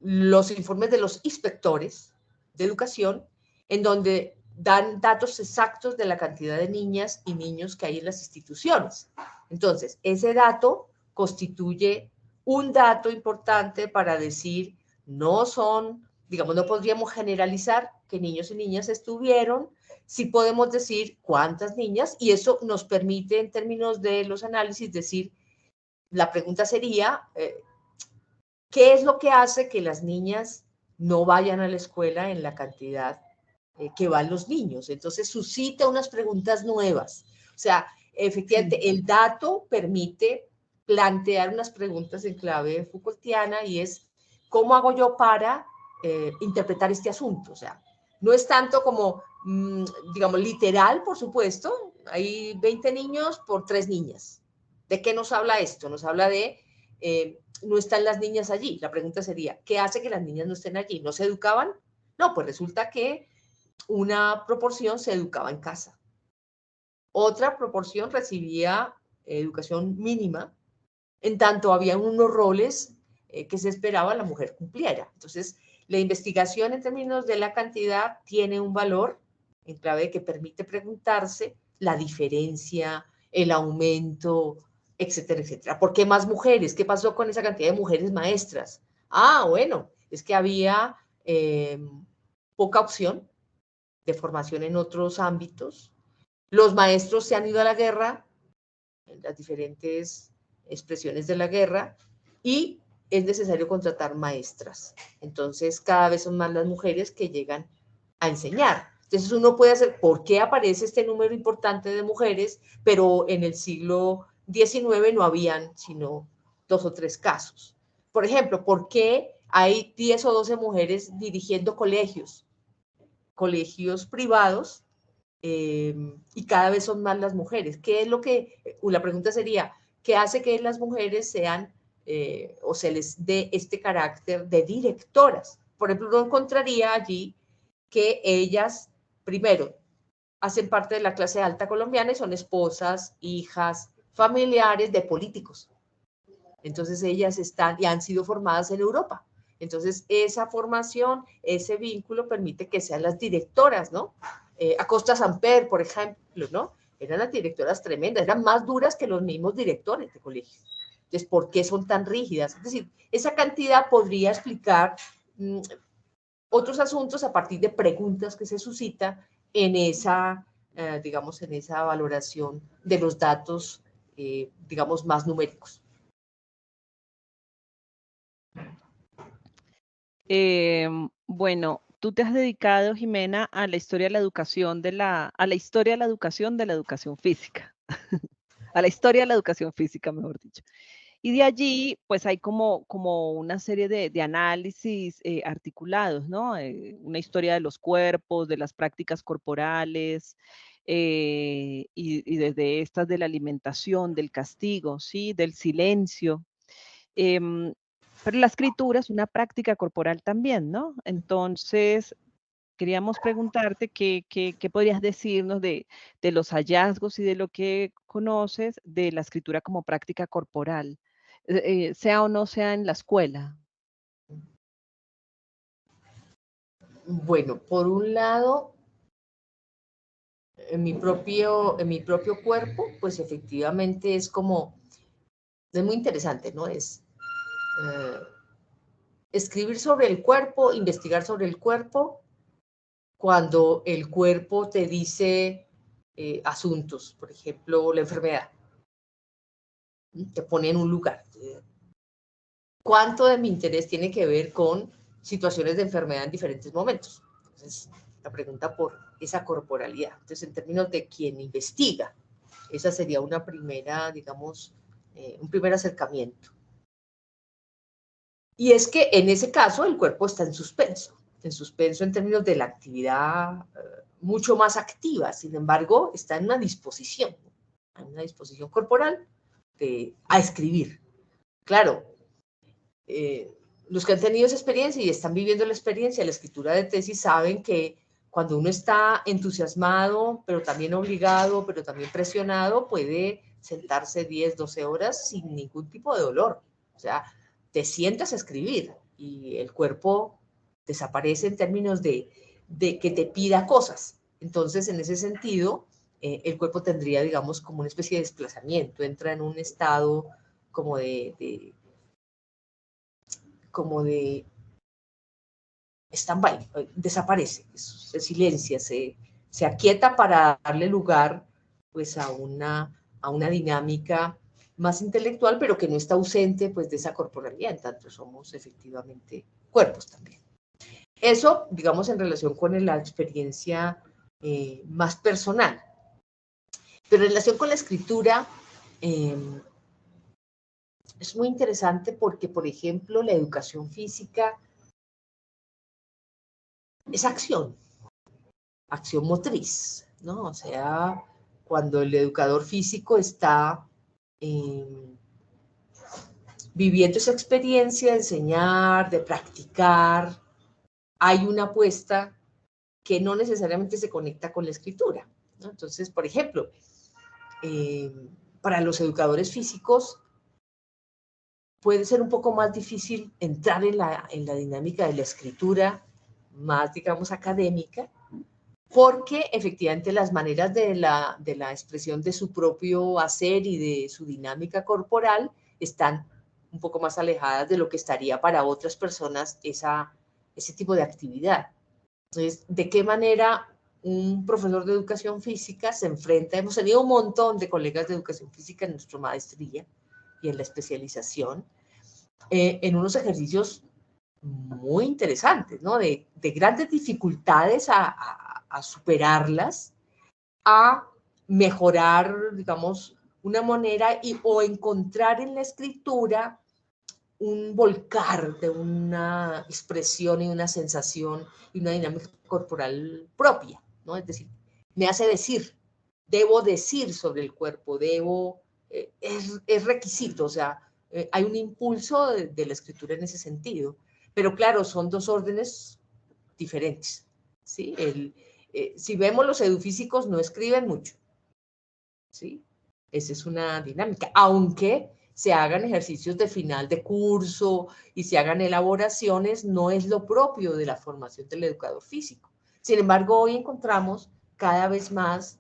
los informes de los inspectores de educación, en donde dan datos exactos de la cantidad de niñas y niños que hay en las instituciones. Entonces, ese dato constituye un dato importante para decir, no son, digamos, no podríamos generalizar que niños y niñas estuvieron, sí podemos decir cuántas niñas, y eso nos permite en términos de los análisis decir, la pregunta sería, ¿qué es lo que hace que las niñas no vayan a la escuela en la cantidad que van los niños? Entonces suscita unas preguntas nuevas. O sea, efectivamente, el dato permite plantear unas preguntas en clave Foucaultiana y es, ¿cómo hago yo para interpretar este asunto? O sea, no es tanto como, digamos, literal, por supuesto, hay 20 niños por 3 niñas. ¿De qué nos habla esto? Nos habla de no están las niñas allí. La pregunta sería, ¿qué hace que las niñas no estén allí? ¿No se educaban? No, pues resulta que una proporción se educaba en casa. Otra proporción recibía educación mínima, en tanto había unos roles que se esperaba la mujer cumpliera. Entonces, la investigación en términos de la cantidad tiene un valor en clave que permite preguntarse la diferencia, el aumento, etcétera, etcétera. ¿Por qué más mujeres? ¿Qué pasó con esa cantidad de mujeres maestras? Ah, bueno, es que había poca opción de formación en otros ámbitos. Los maestros se han ido a la guerra, en las diferentes expresiones de la guerra, y es necesario contratar maestras. Entonces, cada vez son más las mujeres que llegan a enseñar. Entonces, uno puede hacer, ¿por qué aparece este número importante de mujeres, pero en el siglo XIX no habían sino 2 o 3 casos? Por ejemplo, ¿por qué hay 10 o 12 mujeres dirigiendo colegios privados, y cada vez son más las mujeres? ¿Qué es lo que, la pregunta sería, qué hace que las mujeres sean o se les dé este carácter de directoras? Por ejemplo, uno encontraría allí que ellas, primero, hacen parte de la clase alta colombiana y son esposas, hijas, familiares de políticos. Entonces ellas están y han sido formadas en Europa. Entonces esa formación, ese vínculo permite que sean las directoras, ¿no? Acosta Samper, por ejemplo, ¿no? Eran las directoras tremendas, eran más duras que los mismos directores de colegios. Entonces, ¿por qué son tan rígidas? Es decir, esa cantidad podría explicar otros asuntos a partir de preguntas que se suscitan en esa, digamos, en esa valoración de los datos, digamos, más numéricos. Bueno, tú te has dedicado, Jimena, a la historia de la educación a la historia de la educación física, a la historia de la educación física, mejor dicho. Y de allí, pues hay como una serie de análisis articulados, ¿no? Una historia de los cuerpos, de las prácticas corporales, y desde estas de la alimentación, del castigo, ¿sí? Del silencio. Pero la escritura es una práctica corporal también, ¿no? Entonces, queríamos preguntarte qué podrías decirnos de los hallazgos y de lo que conoces de la escritura como práctica corporal, sea o no sea en la escuela. Bueno, por un lado, en mi propio cuerpo, pues efectivamente es muy interesante, ¿no? Escribir sobre el cuerpo, investigar sobre el cuerpo, cuando el cuerpo te dice asuntos, por ejemplo, la enfermedad, te pone en un lugar. ¿Cuánto de mi interés tiene que ver con situaciones de enfermedad en diferentes momentos? Entonces, la pregunta por esa corporalidad. Entonces, en términos de quien investiga, esa sería una primera, digamos, un primer acercamiento. Y es que en ese caso el cuerpo está en suspenso en términos de la actividad mucho más activa, sin embargo, está en una disposición corporal a escribir. Claro, los que han tenido esa experiencia y están viviendo la experiencia, la escritura de tesis, saben que cuando uno está entusiasmado, pero también obligado, pero también presionado, puede sentarse 10, 12 horas sin ningún tipo de dolor. O sea, te sientas a escribir y el cuerpo desaparece en términos de que te pida cosas. Entonces, en ese sentido, el cuerpo tendría, digamos, como una especie de desplazamiento, entra en un estado como de stand-by, desaparece, se silencia, se aquieta para darle lugar pues a una dinámica más intelectual, pero que no está ausente pues de esa corporalidad, en tanto somos efectivamente cuerpos también. Eso, digamos, en relación con la experiencia más personal. Pero en relación con la escritura, es muy interesante porque, por ejemplo, la educación física es acción motriz, ¿no? O sea, cuando el educador físico está viviendo esa experiencia de enseñar, de practicar, hay una apuesta que no necesariamente se conecta con la escritura, ¿no? Entonces, por ejemplo, para los educadores físicos puede ser un poco más difícil entrar en la dinámica de la escritura más, digamos, académica, porque efectivamente las maneras de la expresión de su propio hacer y de su dinámica corporal están un poco más alejadas de lo que estaría para otras personas ese tipo de actividad. Entonces, ¿de qué manera un profesor de educación física se enfrenta? Hemos tenido un montón de colegas de educación física en nuestra maestría y en la especialización, en unos ejercicios muy interesantes, ¿no? De grandes dificultades a superarlas, a mejorar, digamos, una manera o encontrar en la escritura un volcar de una expresión y una sensación y una dinámica corporal propia, ¿no? Es decir, me hace decir, debo decir sobre el cuerpo, es requisito, o sea, hay un impulso de la escritura en ese sentido. Pero claro, son dos órdenes diferentes, ¿sí? Si vemos los edufísicos no escriben mucho, ¿sí? Esa es una dinámica, aunque se hagan ejercicios de final de curso y se hagan elaboraciones, no es lo propio de la formación del educador físico. Sin embargo, hoy encontramos cada vez más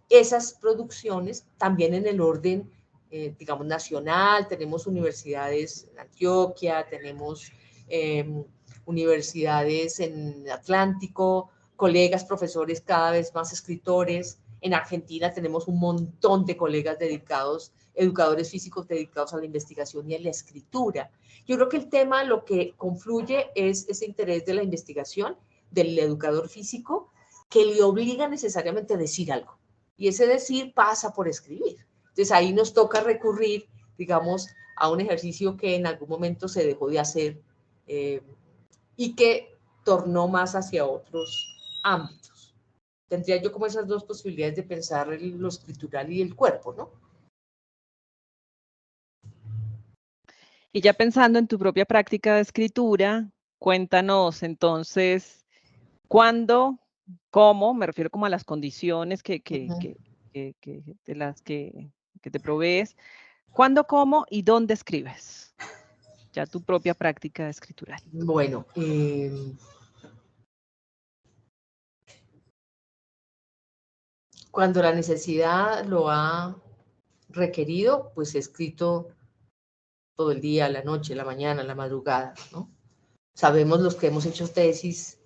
esas producciones también en el orden, digamos, nacional. Tenemos universidades en Antioquia, tenemos universidades en Atlántico, colegas, profesores, cada vez más escritores. En Argentina tenemos un montón de colegas dedicados, educadores físicos dedicados a la investigación y a la escritura. Yo creo que el tema, lo que confluye es ese interés de la investigación del educador físico que le obliga necesariamente a decir algo. Y ese decir pasa por escribir. Entonces ahí nos toca recurrir, digamos, a un ejercicio que en algún momento se dejó de hacer y que tornó más hacia otros ámbitos. Tendría yo como esas dos posibilidades de pensar lo escritural y el cuerpo, ¿no? Y ya pensando en tu propia práctica de escritura, cuéntanos entonces, ¿cuándo, cómo, me refiero como a las condiciones de las que te provees, cuándo, cómo y dónde escribes? Ya tu propia práctica escritural. Bueno, Cuando la necesidad lo ha requerido, pues he escrito todo el día, la noche, la mañana, la madrugada, ¿no? Sabemos los que hemos hecho tesis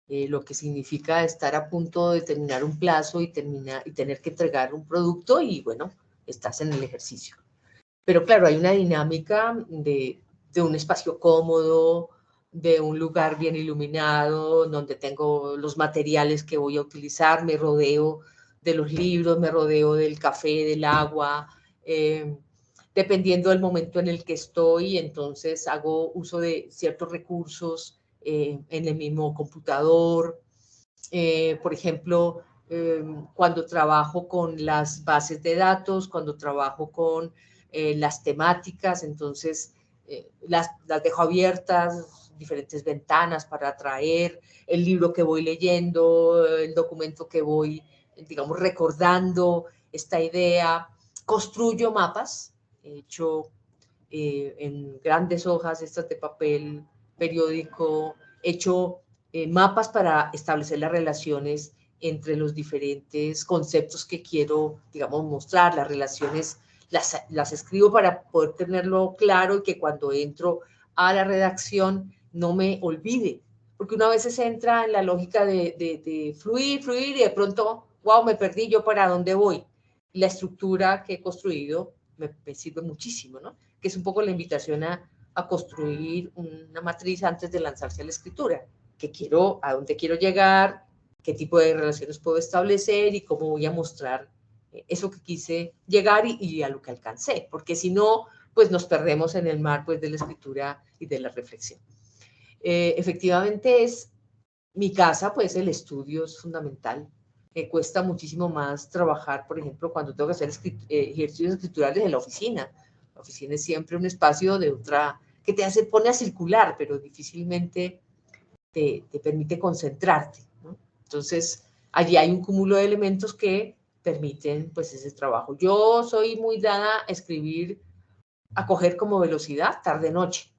lo que significa estar a punto de terminar un plazo y tener que entregar un producto y bueno, estás en el ejercicio. Pero claro, hay una dinámica de un espacio cómodo, de un lugar bien iluminado, donde tengo los materiales que voy a utilizar, me rodeo de los libros, me rodeo del café, del agua, dependiendo del momento en el que estoy, entonces hago uso de ciertos recursos en el mismo computador. Por ejemplo, cuando trabajo con las bases de datos, cuando trabajo con las temáticas, entonces las dejo abiertas, diferentes ventanas para atraer el libro que voy leyendo, el documento que voy, digamos, recordando esta idea. Construyo mapas, he hecho en grandes hojas, estas de papel periódico, he hecho mapas para establecer las relaciones entre los diferentes conceptos que quiero, digamos, mostrar, las relaciones las escribo para poder tenerlo claro y que cuando entro a la redacción no me olvide, porque una vez se entra en la lógica de fluir y de pronto, wow, me perdí, yo para dónde voy. La estructura que he construido me sirve muchísimo, ¿no? Que es un poco la invitación a construir una matriz antes de lanzarse a la escritura, que quiero, a dónde quiero llegar, qué tipo de relaciones puedo establecer y cómo voy a mostrar eso que quise llegar y a lo que alcancé, porque si no, pues nos perdemos en el mar pues, de la escritura y de la reflexión. Efectivamente es mi casa, pues el estudio es fundamental. Cuesta muchísimo más trabajar, por ejemplo, cuando tengo que hacer ejercicios escriturales en la oficina. La oficina es siempre un espacio de otra, que te pone a circular, pero difícilmente te permite concentrarte, ¿no? Entonces, allí hay un cúmulo de elementos que permiten pues ese trabajo. Yo soy muy dada a escribir, a coger como velocidad tarde-noche.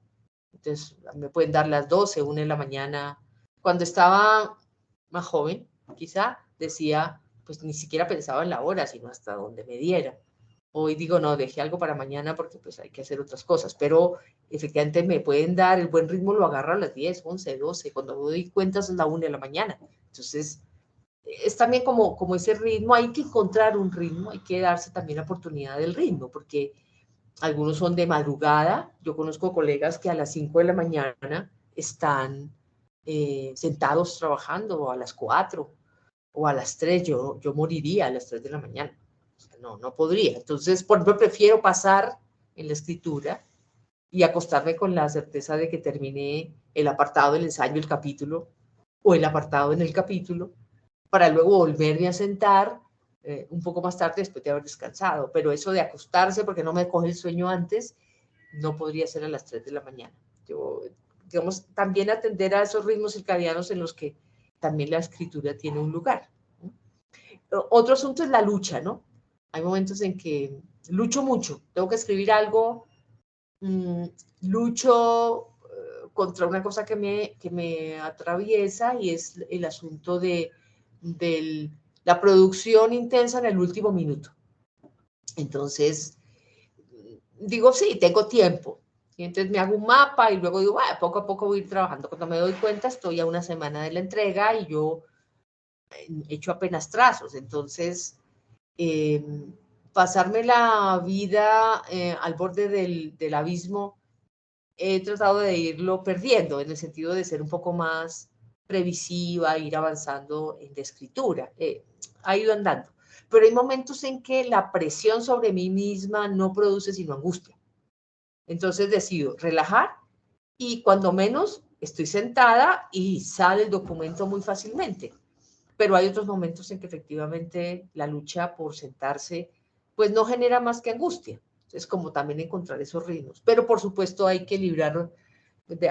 Entonces, me pueden dar las 12, 1 de la mañana. Cuando estaba más joven, quizá decía, pues ni siquiera pensaba en la hora, sino hasta donde me diera. Hoy digo, no, dejé algo para mañana porque pues hay que hacer otras cosas, pero efectivamente me pueden dar, el buen ritmo lo agarro a las 10, 11, 12, cuando me doy cuenta es la 1 de la mañana. Entonces, es también como ese ritmo, hay que encontrar un ritmo, hay que darse también la oportunidad del ritmo, porque algunos son de madrugada, yo conozco colegas que a las 5 de la mañana están sentados trabajando, o a las 4 o a las 3, yo moriría a las 3 de la mañana. No podría. Entonces, por ejemplo, prefiero pasar en la escritura y acostarme con la certeza de que terminé el apartado del ensayo, el capítulo, o el apartado en el capítulo, para luego volverme a sentar un poco más tarde después de haber descansado. Pero eso de acostarse porque no me coge el sueño antes, no podría ser a las 3 de la mañana. Yo, digamos, también atender a esos ritmos circadianos en los que también la escritura tiene un lugar. Otro asunto es la lucha, ¿no? Hay momentos en que lucho mucho, tengo que escribir algo, lucho contra una cosa que me atraviesa y es el asunto de la producción intensa en el último minuto. Entonces, digo, sí, tengo tiempo. Y entonces me hago un mapa y luego digo, poco a poco voy a ir trabajando. Cuando me doy cuenta, estoy a una semana de la entrega y yo he hecho apenas trazos. Entonces, pasarme la vida al borde del abismo, he tratado de irlo perdiendo en el sentido de ser un poco más previsiva, ir avanzando en la escritura. Ha ido andando. Pero hay momentos en que la presión sobre mí misma no produce sino angustia. Entonces decido relajar y cuando menos estoy sentada y sale el documento muy fácilmente. Pero hay otros momentos en que efectivamente la lucha por sentarse pues no genera más que angustia. Es como también encontrar esos ritmos. Pero por supuesto hay que librar,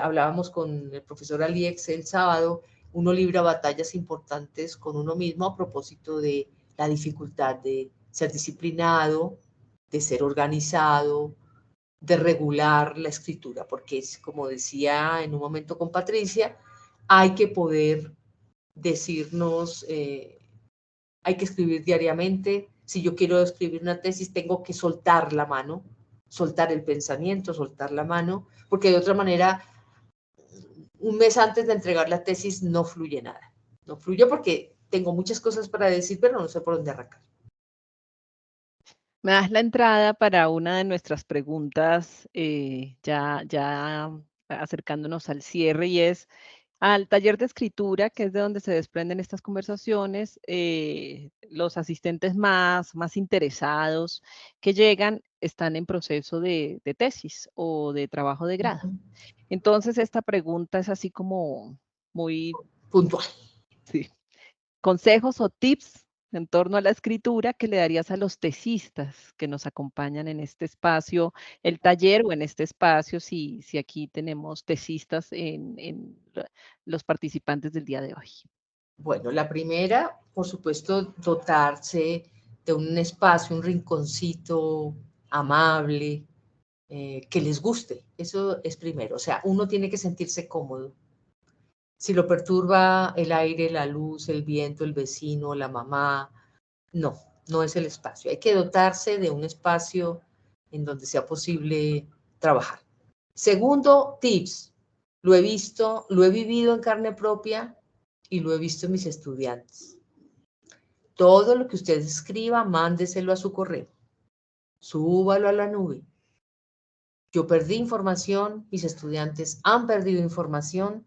hablábamos con el profesor Aliex el sábado, uno libra batallas importantes con uno mismo a propósito de la dificultad de ser disciplinado, de ser organizado, de regular la escritura, porque es como decía en un momento con Patricia, hay que poder decirnos hay que escribir diariamente. Si yo quiero escribir una tesis, tengo que soltar la mano, soltar el pensamiento, soltar la mano, porque de otra manera, un mes antes de entregar la tesis no fluye nada. No fluye porque tengo muchas cosas para decir, pero no sé por dónde arrancar. Me das la entrada para una de nuestras preguntas, ya acercándonos al cierre, y es al taller de escritura, que es de donde se desprenden estas conversaciones. Los asistentes más interesados que llegan están en proceso de tesis o de trabajo de grado. Entonces, esta pregunta es así como muy puntual. Sí. Consejos o tips en torno a la escritura que le darías a los tesistas que nos acompañan en este espacio, el taller, o en este espacio, si aquí tenemos tesistas en los participantes del día de hoy. Bueno, la primera, por supuesto, dotarse de un espacio, un rinconcito amable, que les guste. Eso es primero. O sea, uno tiene que sentirse cómodo. Si lo perturba el aire, la luz, el viento, el vecino, la mamá, no es el espacio. Hay que dotarse de un espacio en donde sea posible trabajar. Segundo, tips. Lo he visto, lo he vivido en carne propia y lo he visto en mis estudiantes. Todo lo que usted escriba, mándeselo a su correo. Súbalo a la nube. Yo perdí información, mis estudiantes han perdido información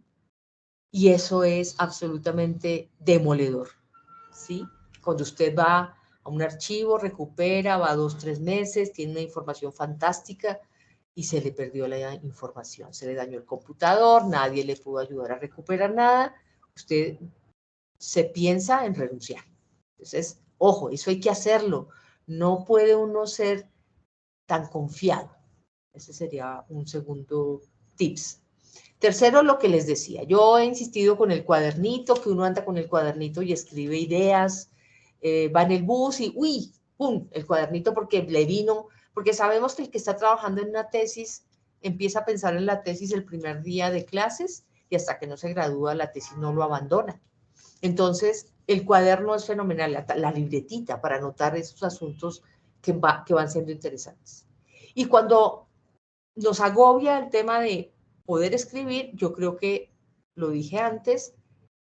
y eso es absolutamente demoledor, ¿sí? Cuando usted va a un archivo, recupera, va 2, 3 meses, tiene una información fantástica y se le perdió la información, se le dañó el computador, nadie le pudo ayudar a recuperar nada, usted se piensa en renunciar. Entonces, ojo, eso hay que hacerlo. No puede uno ser tan confiado. Ese sería un segundo tips. Tercero, lo que les decía. Yo he insistido con el cuadernito, que uno anda con el cuadernito y escribe ideas, va en el bus y, uy, pum, el cuadernito porque le vino, porque sabemos que el que está trabajando en una tesis empieza a pensar en la tesis el primer día de clases y hasta que no se gradúa la tesis no lo abandona. Entonces, el cuaderno es fenomenal, la libretita para anotar esos asuntos que van siendo interesantes. Y cuando nos agobia el tema de poder escribir, yo creo que, lo dije antes,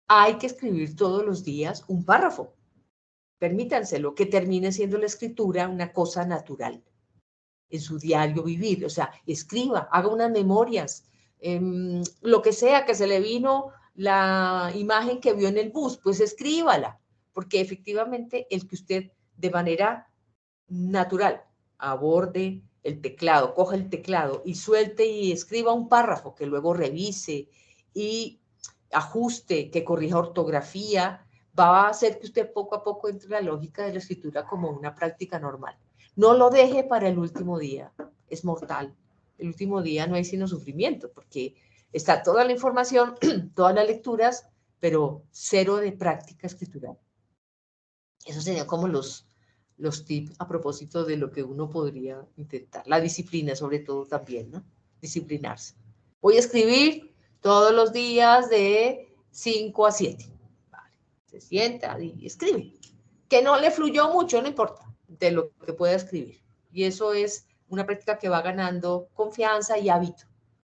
hay que escribir todos los días un párrafo. Permítanselo, que termine siendo la escritura una cosa natural en su diario vivir. O sea, escriba, haga unas memorias, lo que sea, que se le vino la imagen que vio en el bus, pues escríbala, porque efectivamente el que usted de manera natural aborde el teclado, coja el teclado y suelte y escriba un párrafo que luego revise y ajuste, que corrija ortografía, va a hacer que usted poco a poco entre en la lógica de la escritura como una práctica normal. No lo deje para el último día, es mortal. El último día no hay sino sufrimiento, porque está toda la información, todas las lecturas, pero cero de práctica escritural. Esos serían como los tips a propósito de lo que uno podría intentar. La disciplina, sobre todo, también, ¿no? Disciplinarse. Voy a escribir todos los días de 5 a 7. Vale. Se sienta y escribe. Que no le fluyó mucho, no importa, de lo que pueda escribir. Y eso es una práctica que va ganando confianza y hábito.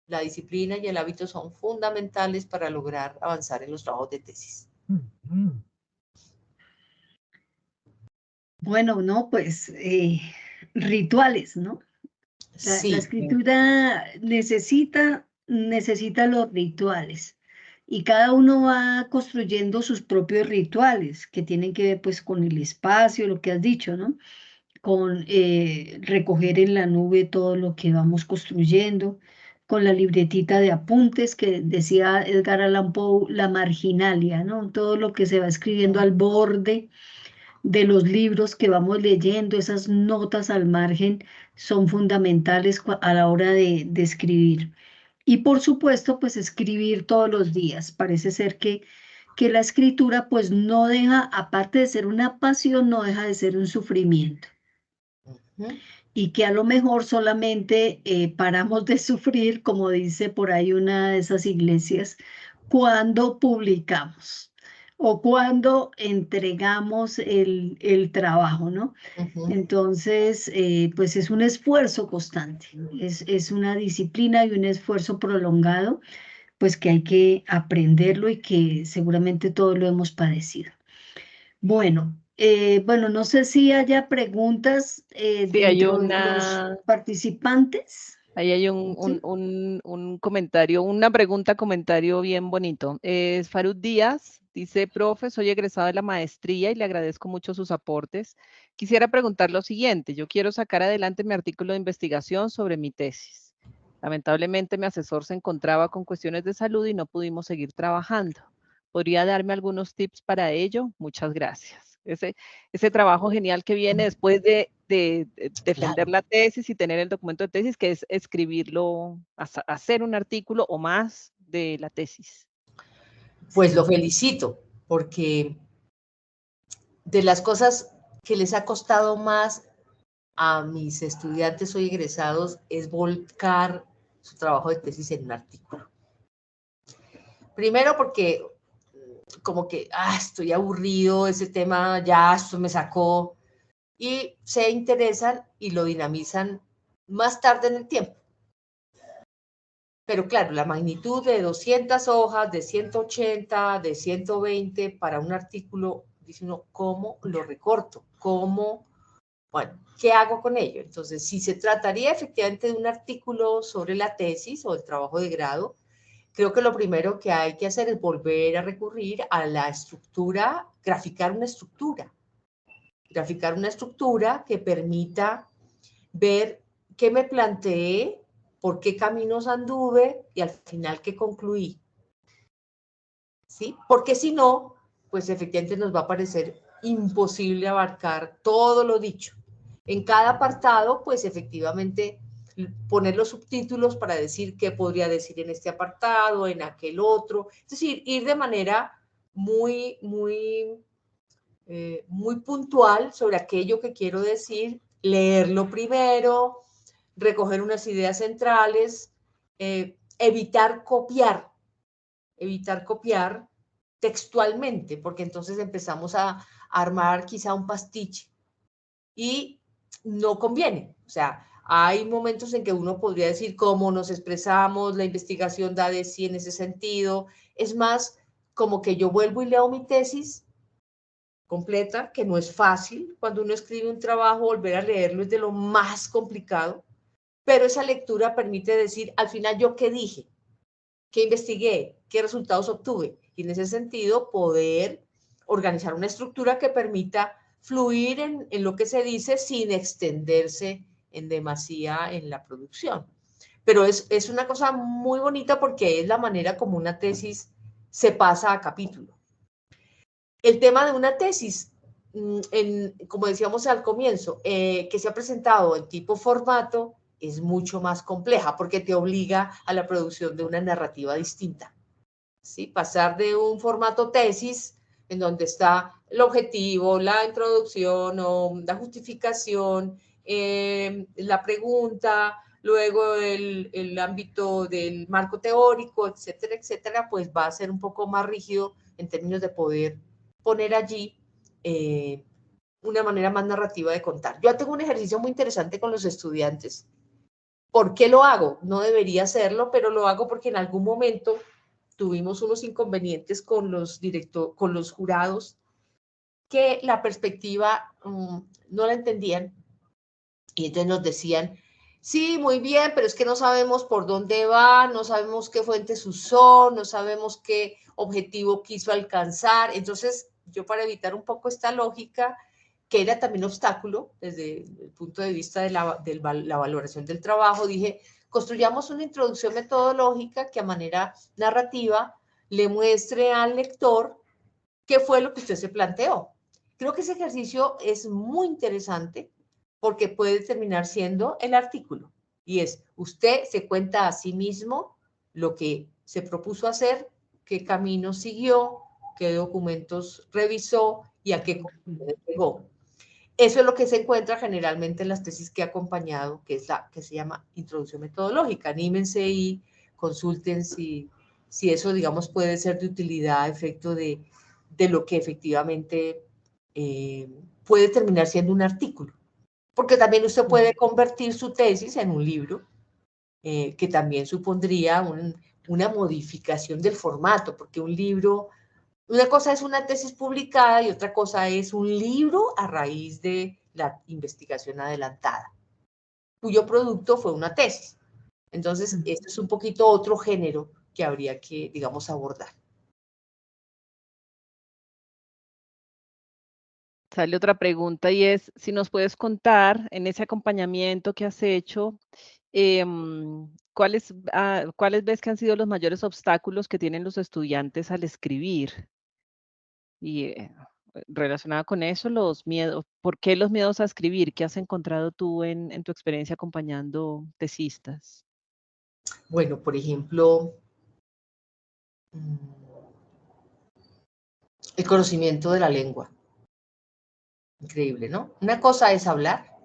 La disciplina y el hábito son fundamentales para lograr avanzar en los trabajos de tesis. Bueno, no, pues rituales, ¿no? Sí. La escritura necesita los rituales y cada uno va construyendo sus propios rituales que tienen que ver pues con el espacio, lo que has dicho, ¿no? Con recoger en la nube todo lo que vamos construyendo, con la libretita de apuntes que decía Edgar Allan Poe, la marginalia, ¿no? Todo lo que se va escribiendo al borde de los libros que vamos leyendo, esas notas al margen son fundamentales a la hora de escribir. Y por supuesto, pues escribir todos los días. Parece ser que la escritura pues no deja, aparte de ser una pasión, no deja de ser un sufrimiento. Y que a lo mejor solamente paramos de sufrir, como dice por ahí una de esas iglesias, cuando publicamos. o cuando entregamos el trabajo, ¿no? Entonces, pues es un esfuerzo constante, es una disciplina y un esfuerzo prolongado, pues que hay que aprenderlo y que seguramente todos lo hemos padecido. Bueno, no sé si haya preguntas Sí, hay dentro de los una, participantes. ahí hay ¿Sí? un comentario, una pregunta, comentario bien bonito. Es Farud Díaz, dice, profe, soy egresado de la maestría y le agradezco mucho sus aportes. Quisiera preguntar lo siguiente, yo quiero sacar adelante mi artículo de investigación sobre mi tesis. Lamentablemente mi asesor se encontraba con cuestiones de salud y no pudimos seguir trabajando. ¿Podría darme algunos tips para ello? Muchas gracias. Ese trabajo genial que viene después de defender Claro. la tesis y tener el documento de tesis, que es escribirlo, hacer un artículo o más de la tesis. Pues lo felicito, porque de las cosas que les ha costado más a mis estudiantes hoy egresados es volcar su trabajo de tesis en un artículo. Primero porque como que, estoy aburrido, ese tema ya, esto me sacó, y se interesan y lo dinamizan más tarde en el tiempo. Pero claro, la magnitud de 200 hojas, de 180, de 120 para un artículo, dice uno, ¿cómo lo recorto? Bueno, ¿qué hago con ello? Entonces, si se trataría efectivamente de un artículo sobre la tesis o el trabajo de grado, creo que lo primero que hay que hacer es volver a recurrir a la estructura, graficar una estructura que permita ver qué me planteé, por qué caminos anduve y al final qué concluí. ¿Sí? Porque si no, pues efectivamente nos va a parecer imposible abarcar todo lo dicho. En cada apartado, pues efectivamente poner los subtítulos para decir qué podría decir en este apartado, en aquel otro. Es decir, ir de manera muy, muy, muy puntual sobre aquello que quiero decir, leerlo primero, recoger unas ideas centrales, evitar copiar textualmente, porque entonces empezamos a armar quizá un pastiche y no conviene. O sea, hay momentos en que uno podría decir cómo nos expresamos, la investigación da de sí en ese sentido. Es más, como que yo vuelvo y leo mi tesis completa, que no es fácil. Cuando uno escribe un trabajo, volver a leerlo es de lo más complicado, pero esa lectura permite decir, al final, ¿yo qué dije? ¿Qué investigué? ¿Qué resultados obtuve? Y en ese sentido, poder organizar una estructura que permita fluir en lo que se dice sin extenderse en demasía en la producción. Pero es una cosa muy bonita porque es la manera como una tesis se pasa a capítulo. El tema de una tesis, como decíamos al comienzo, que se ha presentado en tipo formato, es mucho más compleja porque te obliga a la producción de una narrativa distinta. ¿Sí? Pasar de un formato tesis, en donde está el objetivo, la introducción o la justificación, la pregunta, luego el ámbito del marco teórico, etcétera, etcétera, pues va a ser un poco más rígido en términos de poder poner allí una manera más narrativa de contar. Yo tengo un ejercicio muy interesante con los estudiantes. ¿Por qué lo hago? No debería hacerlo, pero lo hago porque en algún momento tuvimos unos inconvenientes con los jurados, que la perspectiva no la entendían, y entonces nos decían, sí, muy bien, pero es que no sabemos por dónde va, no sabemos qué fuentes usó, no sabemos qué objetivo quiso alcanzar. Entonces, yo, para evitar un poco esta lógica, que era también obstáculo desde el punto de vista de la valoración del trabajo, dije, construyamos una introducción metodológica que a manera narrativa le muestre al lector qué fue lo que usted se planteó. Creo que ese ejercicio es muy interesante porque puede terminar siendo el artículo. Y es, usted se cuenta a sí mismo lo que se propuso hacer, qué camino siguió, qué documentos revisó y a qué conclusiones llegó. Eso es lo que se encuentra generalmente en las tesis que he acompañado, que es la que se llama introducción metodológica. Anímense y consulten si eso, digamos, puede ser de utilidad a efecto de de lo que efectivamente puede terminar siendo un artículo. Porque también usted puede convertir su tesis en un libro, que también supondría una modificación del formato, porque un libro, una cosa es una tesis publicada y otra cosa es un libro a raíz de la investigación adelantada, cuyo producto fue una tesis. Entonces, esto es un poquito otro género que habría que, digamos, abordar. Sale otra pregunta y es si nos puedes contar en ese acompañamiento que has hecho, ¿cuáles ves que han sido los mayores obstáculos que tienen los estudiantes al escribir? Y relacionada con eso, los miedos, ¿por qué los miedos a escribir? ¿Qué has encontrado tú en tu experiencia acompañando tesistas? Bueno, por ejemplo, el conocimiento de la lengua. Increíble, ¿no? Una cosa es hablar,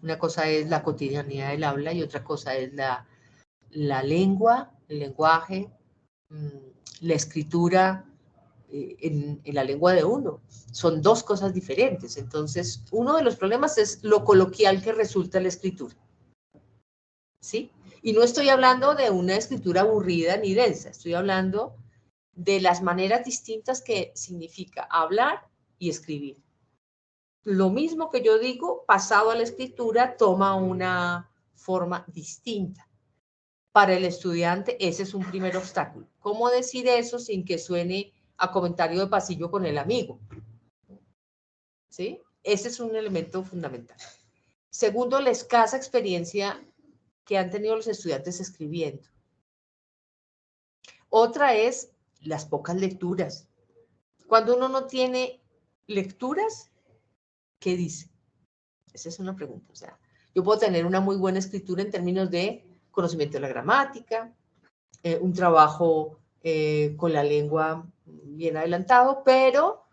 una cosa es la cotidianidad del habla y otra cosa es la lengua, el lenguaje, la escritura en la lengua de uno. Son dos cosas diferentes. Entonces, uno de los problemas es lo coloquial que resulta la escritura. ¿Sí? Y no estoy hablando de una escritura aburrida ni densa, estoy hablando de las maneras distintas que significa hablar y escribir. Lo mismo que yo digo, pasado a la escritura, toma una forma distinta. Para el estudiante, ese es un primer obstáculo. ¿Cómo decir eso sin que suene a comentario de pasillo con el amigo? ¿Sí? Ese es un elemento fundamental. Segundo, la escasa experiencia que han tenido los estudiantes escribiendo. Otra es las pocas lecturas. Cuando uno no tiene lecturas, ¿qué dice? Esa es una pregunta. O sea, yo puedo tener una muy buena escritura en términos de conocimiento de la gramática, un trabajo con la lengua bien adelantado, pero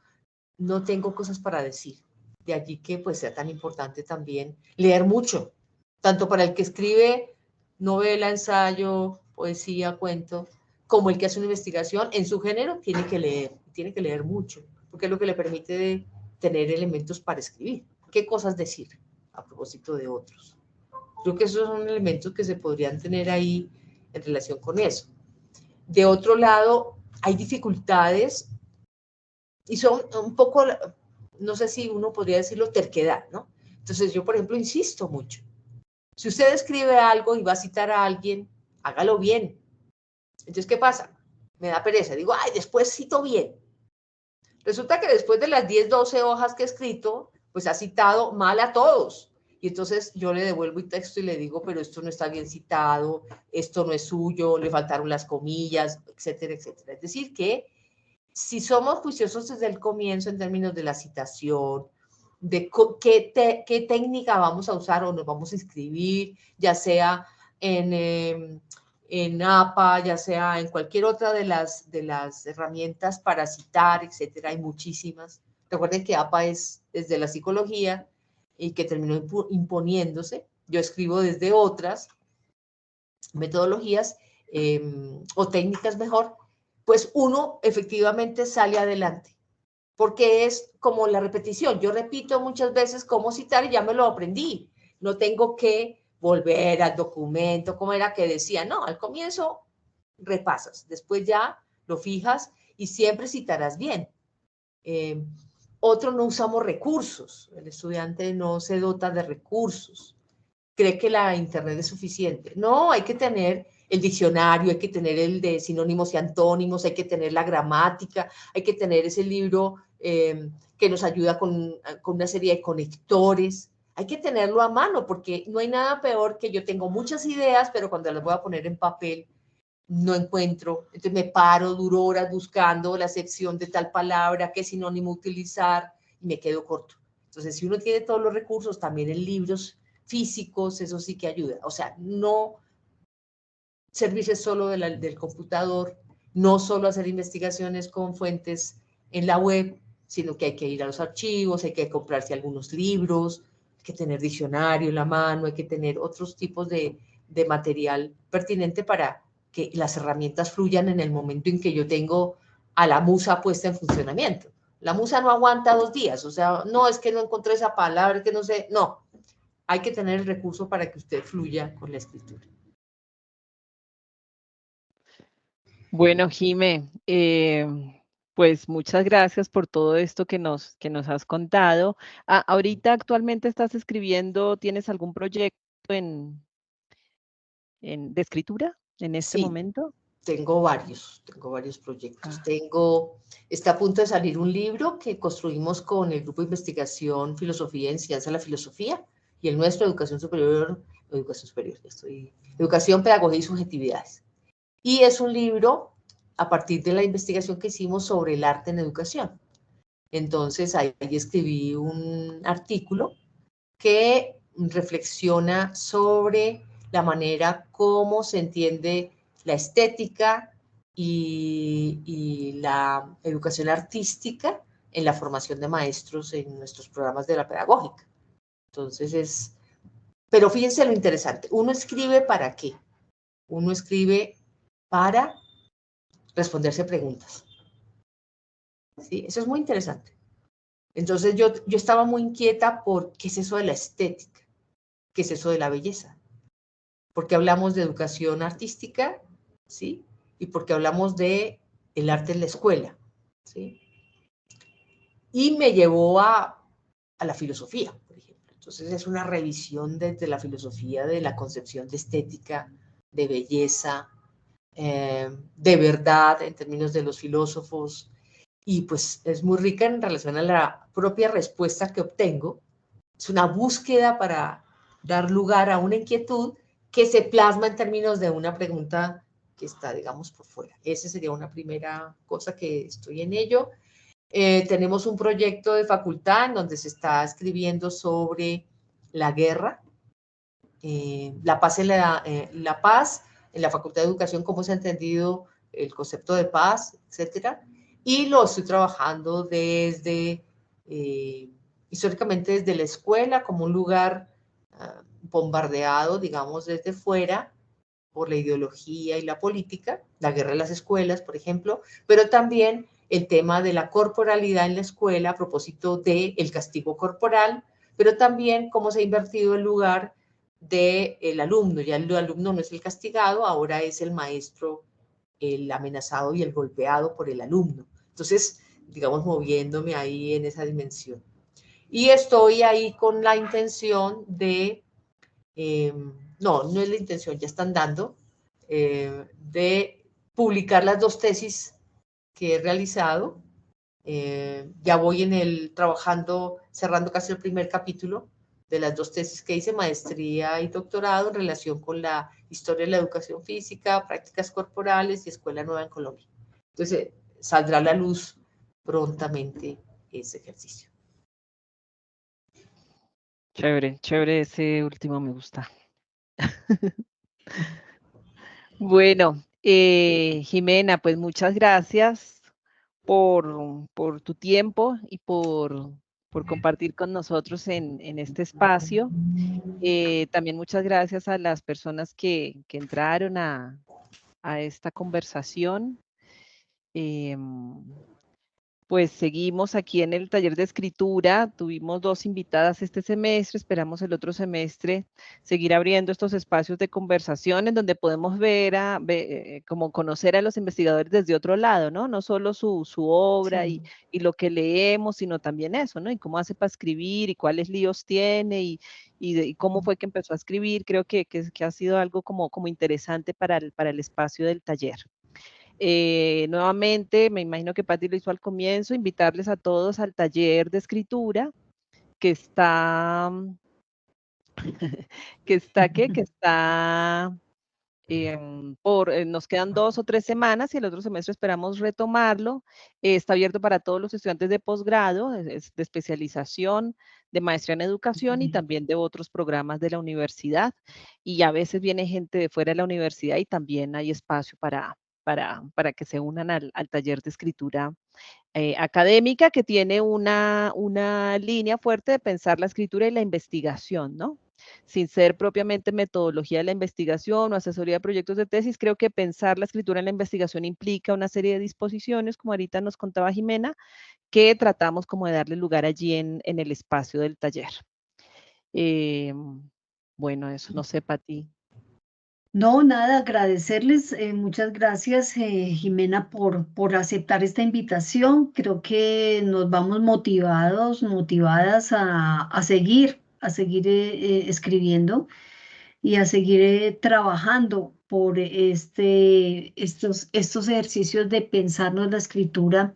no tengo cosas para decir. De allí que pues sea tan importante también leer mucho, tanto para el que escribe novela, ensayo, poesía, cuento, como el que hace una investigación en su género, tiene que leer mucho, porque es lo que le permite tener elementos para escribir. ¿Qué cosas decir a propósito de otros? Creo que esos son elementos que se podrían tener ahí en relación con eso. De otro lado, hay dificultades y son un poco, no sé si uno podría decirlo, terquedad, ¿no? Entonces yo, por ejemplo, insisto mucho. Si usted escribe algo y va a citar a alguien, hágalo bien. Entonces, ¿qué pasa? Me da pereza. Digo, ay, después cito bien. Resulta que después de las 10, 12 hojas que he escrito, pues ha citado mal a todos. Y entonces yo le devuelvo el texto y le digo, pero esto no está bien citado, esto no es suyo, le faltaron las comillas, etcétera, etcétera. Es decir, que si somos juiciosos desde el comienzo en términos de la citación, de qué técnica vamos a usar o nos vamos a inscribir, ya sea en APA, ya sea en cualquier otra de las herramientas para citar, etcétera, hay muchísimas. Recuerden que APA es desde la psicología y que terminó imponiéndose. Yo escribo desde otras metodologías o técnicas mejor, pues uno efectivamente sale adelante, porque es como la repetición. Yo repito muchas veces cómo citar y ya me lo aprendí. No tengo que volver al documento, como era que decía, no, al comienzo repasas, después ya lo fijas y siempre citarás bien. Otro, no usamos recursos, el estudiante no se dota de recursos, cree que la internet es suficiente. No, hay que tener el diccionario, hay que tener el de sinónimos y antónimos, hay que tener la gramática, hay que tener ese libro que nos ayuda con una serie de conectores. Hay que tenerlo a mano porque no hay nada peor que yo tengo muchas ideas, pero cuando las voy a poner en papel no encuentro. Entonces me paro, duro horas buscando la sección de tal palabra, qué sinónimo utilizar y me quedo corto. Entonces, si uno tiene todos los recursos, también en libros físicos, eso sí que ayuda. O sea, no servirse solo del computador, no solo hacer investigaciones con fuentes en la web, sino que hay que ir a los archivos, hay que comprarse algunos libros, hay que tener diccionario en la mano, hay que tener otros tipos de material pertinente para que las herramientas fluyan en el momento en que yo tengo a la musa puesta en funcionamiento. La musa no aguanta 2 días, o sea, no, es que no encontré esa palabra, es que no sé, no. Hay que tener el recurso para que usted fluya con la escritura. Bueno, Jime, pues muchas gracias por todo esto que nos has contado. Ahorita actualmente estás escribiendo, ¿tienes algún proyecto de escritura en este Sí, momento? tengo varios proyectos. Ah. Está a punto de salir un libro que construimos con el Grupo de Investigación Filosofía y Enseñanza de la Filosofía y el nuestro, Educación, Pedagogía y Subjetividades. Y es un libro a partir de la investigación que hicimos sobre el arte en educación. Entonces, ahí escribí un artículo que reflexiona sobre la manera como se entiende la estética y la educación artística en la formación de maestros en nuestros programas de la pedagógica. Entonces pero fíjense lo interesante, uno escribe ¿para qué? Uno escribe para responderse preguntas. ¿Sí? Eso es muy interesante. Entonces yo estaba muy inquieta por qué es eso de la estética, qué es eso de la belleza. Porque hablamos de educación artística, ¿sí? Y porque hablamos de el arte en la escuela, ¿sí? Y me llevó a la filosofía, por ejemplo. Entonces es una revisión desde la filosofía de la concepción de estética, de belleza, de verdad en términos de los filósofos, y pues es muy rica en relación a la propia respuesta que obtengo. Es una búsqueda para dar lugar a una inquietud que se plasma en términos de una pregunta que está, digamos, por fuera. Esa sería una primera cosa que estoy en ello. Tenemos un proyecto de facultad en donde se está escribiendo sobre la guerra, la paz en la Facultad de Educación, cómo se ha entendido el concepto de paz, etcétera. Y lo estoy trabajando históricamente desde la escuela, como un lugar bombardeado, digamos, desde fuera, por la ideología y la política, la guerra de las escuelas, por ejemplo, pero también el tema de la corporalidad en la escuela a propósito del castigo corporal, pero también cómo se ha invertido el lugar del alumno. Ya el alumno no es el castigado, ahora es el maestro el amenazado y el golpeado por el alumno. Entonces, digamos, moviéndome ahí en esa dimensión. Y estoy ahí con la intención de, no es la intención, ya están dando, de publicar las 2 tesis que he realizado. Ya voy trabajando, cerrando casi el primer capítulo de las 2 tesis que hice, maestría y doctorado en relación con la historia de la educación física, prácticas corporales y escuela nueva en Colombia. Entonces, saldrá a la luz prontamente ese ejercicio. Chévere, chévere, ese último me gusta. Bueno, Jimena, pues muchas gracias por tu tiempo y por compartir con nosotros en este espacio. También muchas gracias a las personas que entraron a esta conversación. Pues seguimos aquí en el taller de escritura. Tuvimos 2 invitadas este semestre. Esperamos el otro semestre seguir abriendo estos espacios de conversación en donde podemos como conocer a los investigadores desde otro lado, ¿no? No solo su obra Sí. y lo que leemos, sino también eso, ¿no? Y cómo hace para escribir y cuáles líos tiene y cómo fue que empezó a escribir. Creo que ha sido algo como interesante para el espacio del taller. Nuevamente, me imagino que Patti lo hizo al comienzo, invitarles a todos al taller de escritura que está, nos quedan 2 o 3 semanas y el otro semestre esperamos retomarlo. Está abierto para todos los estudiantes de posgrado, de especialización, de maestría en educación y también de otros programas de la universidad. Y a veces viene gente de fuera de la universidad y también hay espacio para que se unan al taller de escritura académica, que tiene una línea fuerte de pensar la escritura y la investigación, ¿no? sin ser propiamente metodología de la investigación o asesoría de proyectos de tesis, creo que pensar la escritura en la investigación implica una serie de disposiciones, como ahorita nos contaba Jimena, que tratamos como de darle lugar allí en el espacio del taller. Bueno, eso, no sé, Pati. No, nada, agradecerles. Muchas gracias, Jimena, por aceptar esta invitación. Creo que nos vamos motivados, motivadas a seguir escribiendo y a seguir trabajando por estos ejercicios de pensarnos la escritura,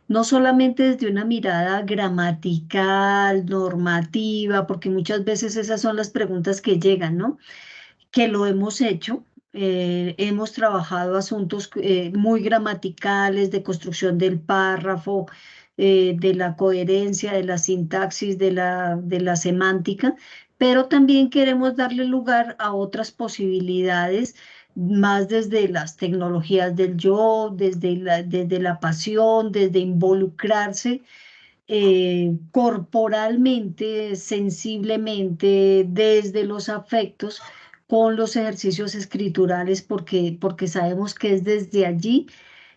no solamente desde una mirada gramatical, normativa, porque muchas veces esas son las preguntas que llegan, ¿no? Que lo hemos hecho. Hemos trabajado asuntos muy gramaticales de construcción del párrafo, de la coherencia, de la sintaxis, de la semántica, pero también queremos darle lugar a otras posibilidades, más desde las tecnologías del yo, desde la pasión, desde involucrarse corporalmente, sensiblemente, desde los afectos, con los ejercicios escriturales, porque sabemos que es desde allí,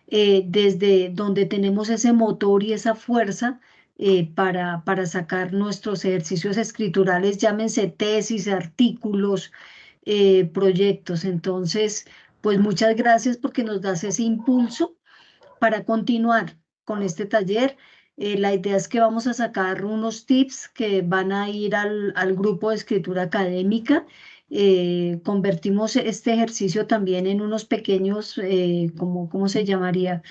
desde donde tenemos ese motor y esa fuerza para sacar nuestros ejercicios escriturales, llámense tesis, artículos, proyectos. Entonces, pues muchas gracias porque nos das ese impulso para continuar con este taller. La idea es que vamos a sacar unos tips que van a ir al grupo de escritura académica. Convertimos este ejercicio también en unos pequeños, ¿cómo se llamaría?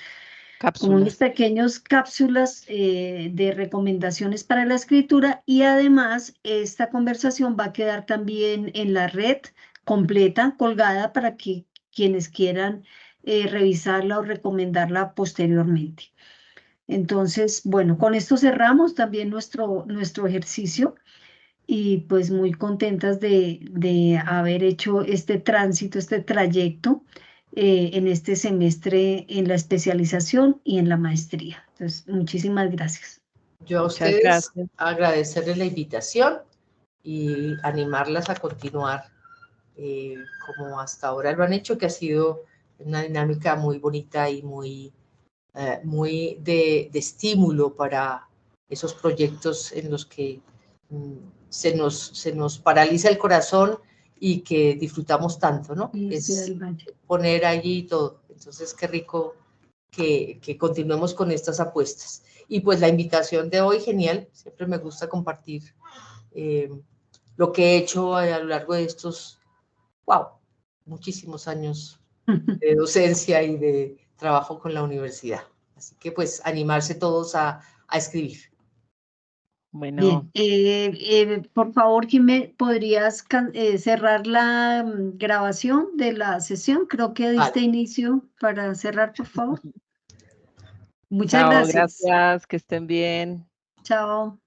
Como unos Cápsulas. pequeños cápsulas de recomendaciones para la escritura, y además esta conversación va a quedar también en la red completa, colgada, para que quienes quieran revisarla o recomendarla posteriormente. Entonces, bueno, con esto cerramos también nuestro ejercicio, y pues muy contentas de haber hecho este tránsito, este trayecto en este semestre en la especialización y en la maestría. Entonces, muchísimas gracias. Yo a Muchas ustedes gracias. agradecerles la invitación y animarlas a continuar como hasta ahora lo han hecho, que ha sido una dinámica muy bonita y muy de estímulo para esos proyectos en los que se nos paraliza el corazón y que disfrutamos tanto, ¿no? Es poner allí todo. Entonces, qué rico que continuemos con estas apuestas. Y pues la invitación de hoy, genial. Siempre me gusta compartir lo que he hecho a lo largo de estos, muchísimos años de docencia y de trabajo con la universidad. Así que pues animarse todos a escribir. Bueno. Bien, por favor, Jimé, ¿podrías cerrar la grabación de la sesión? Creo que diste inicio para cerrar, por favor. Muchas Chao, gracias. gracias, que estén bien. Chao.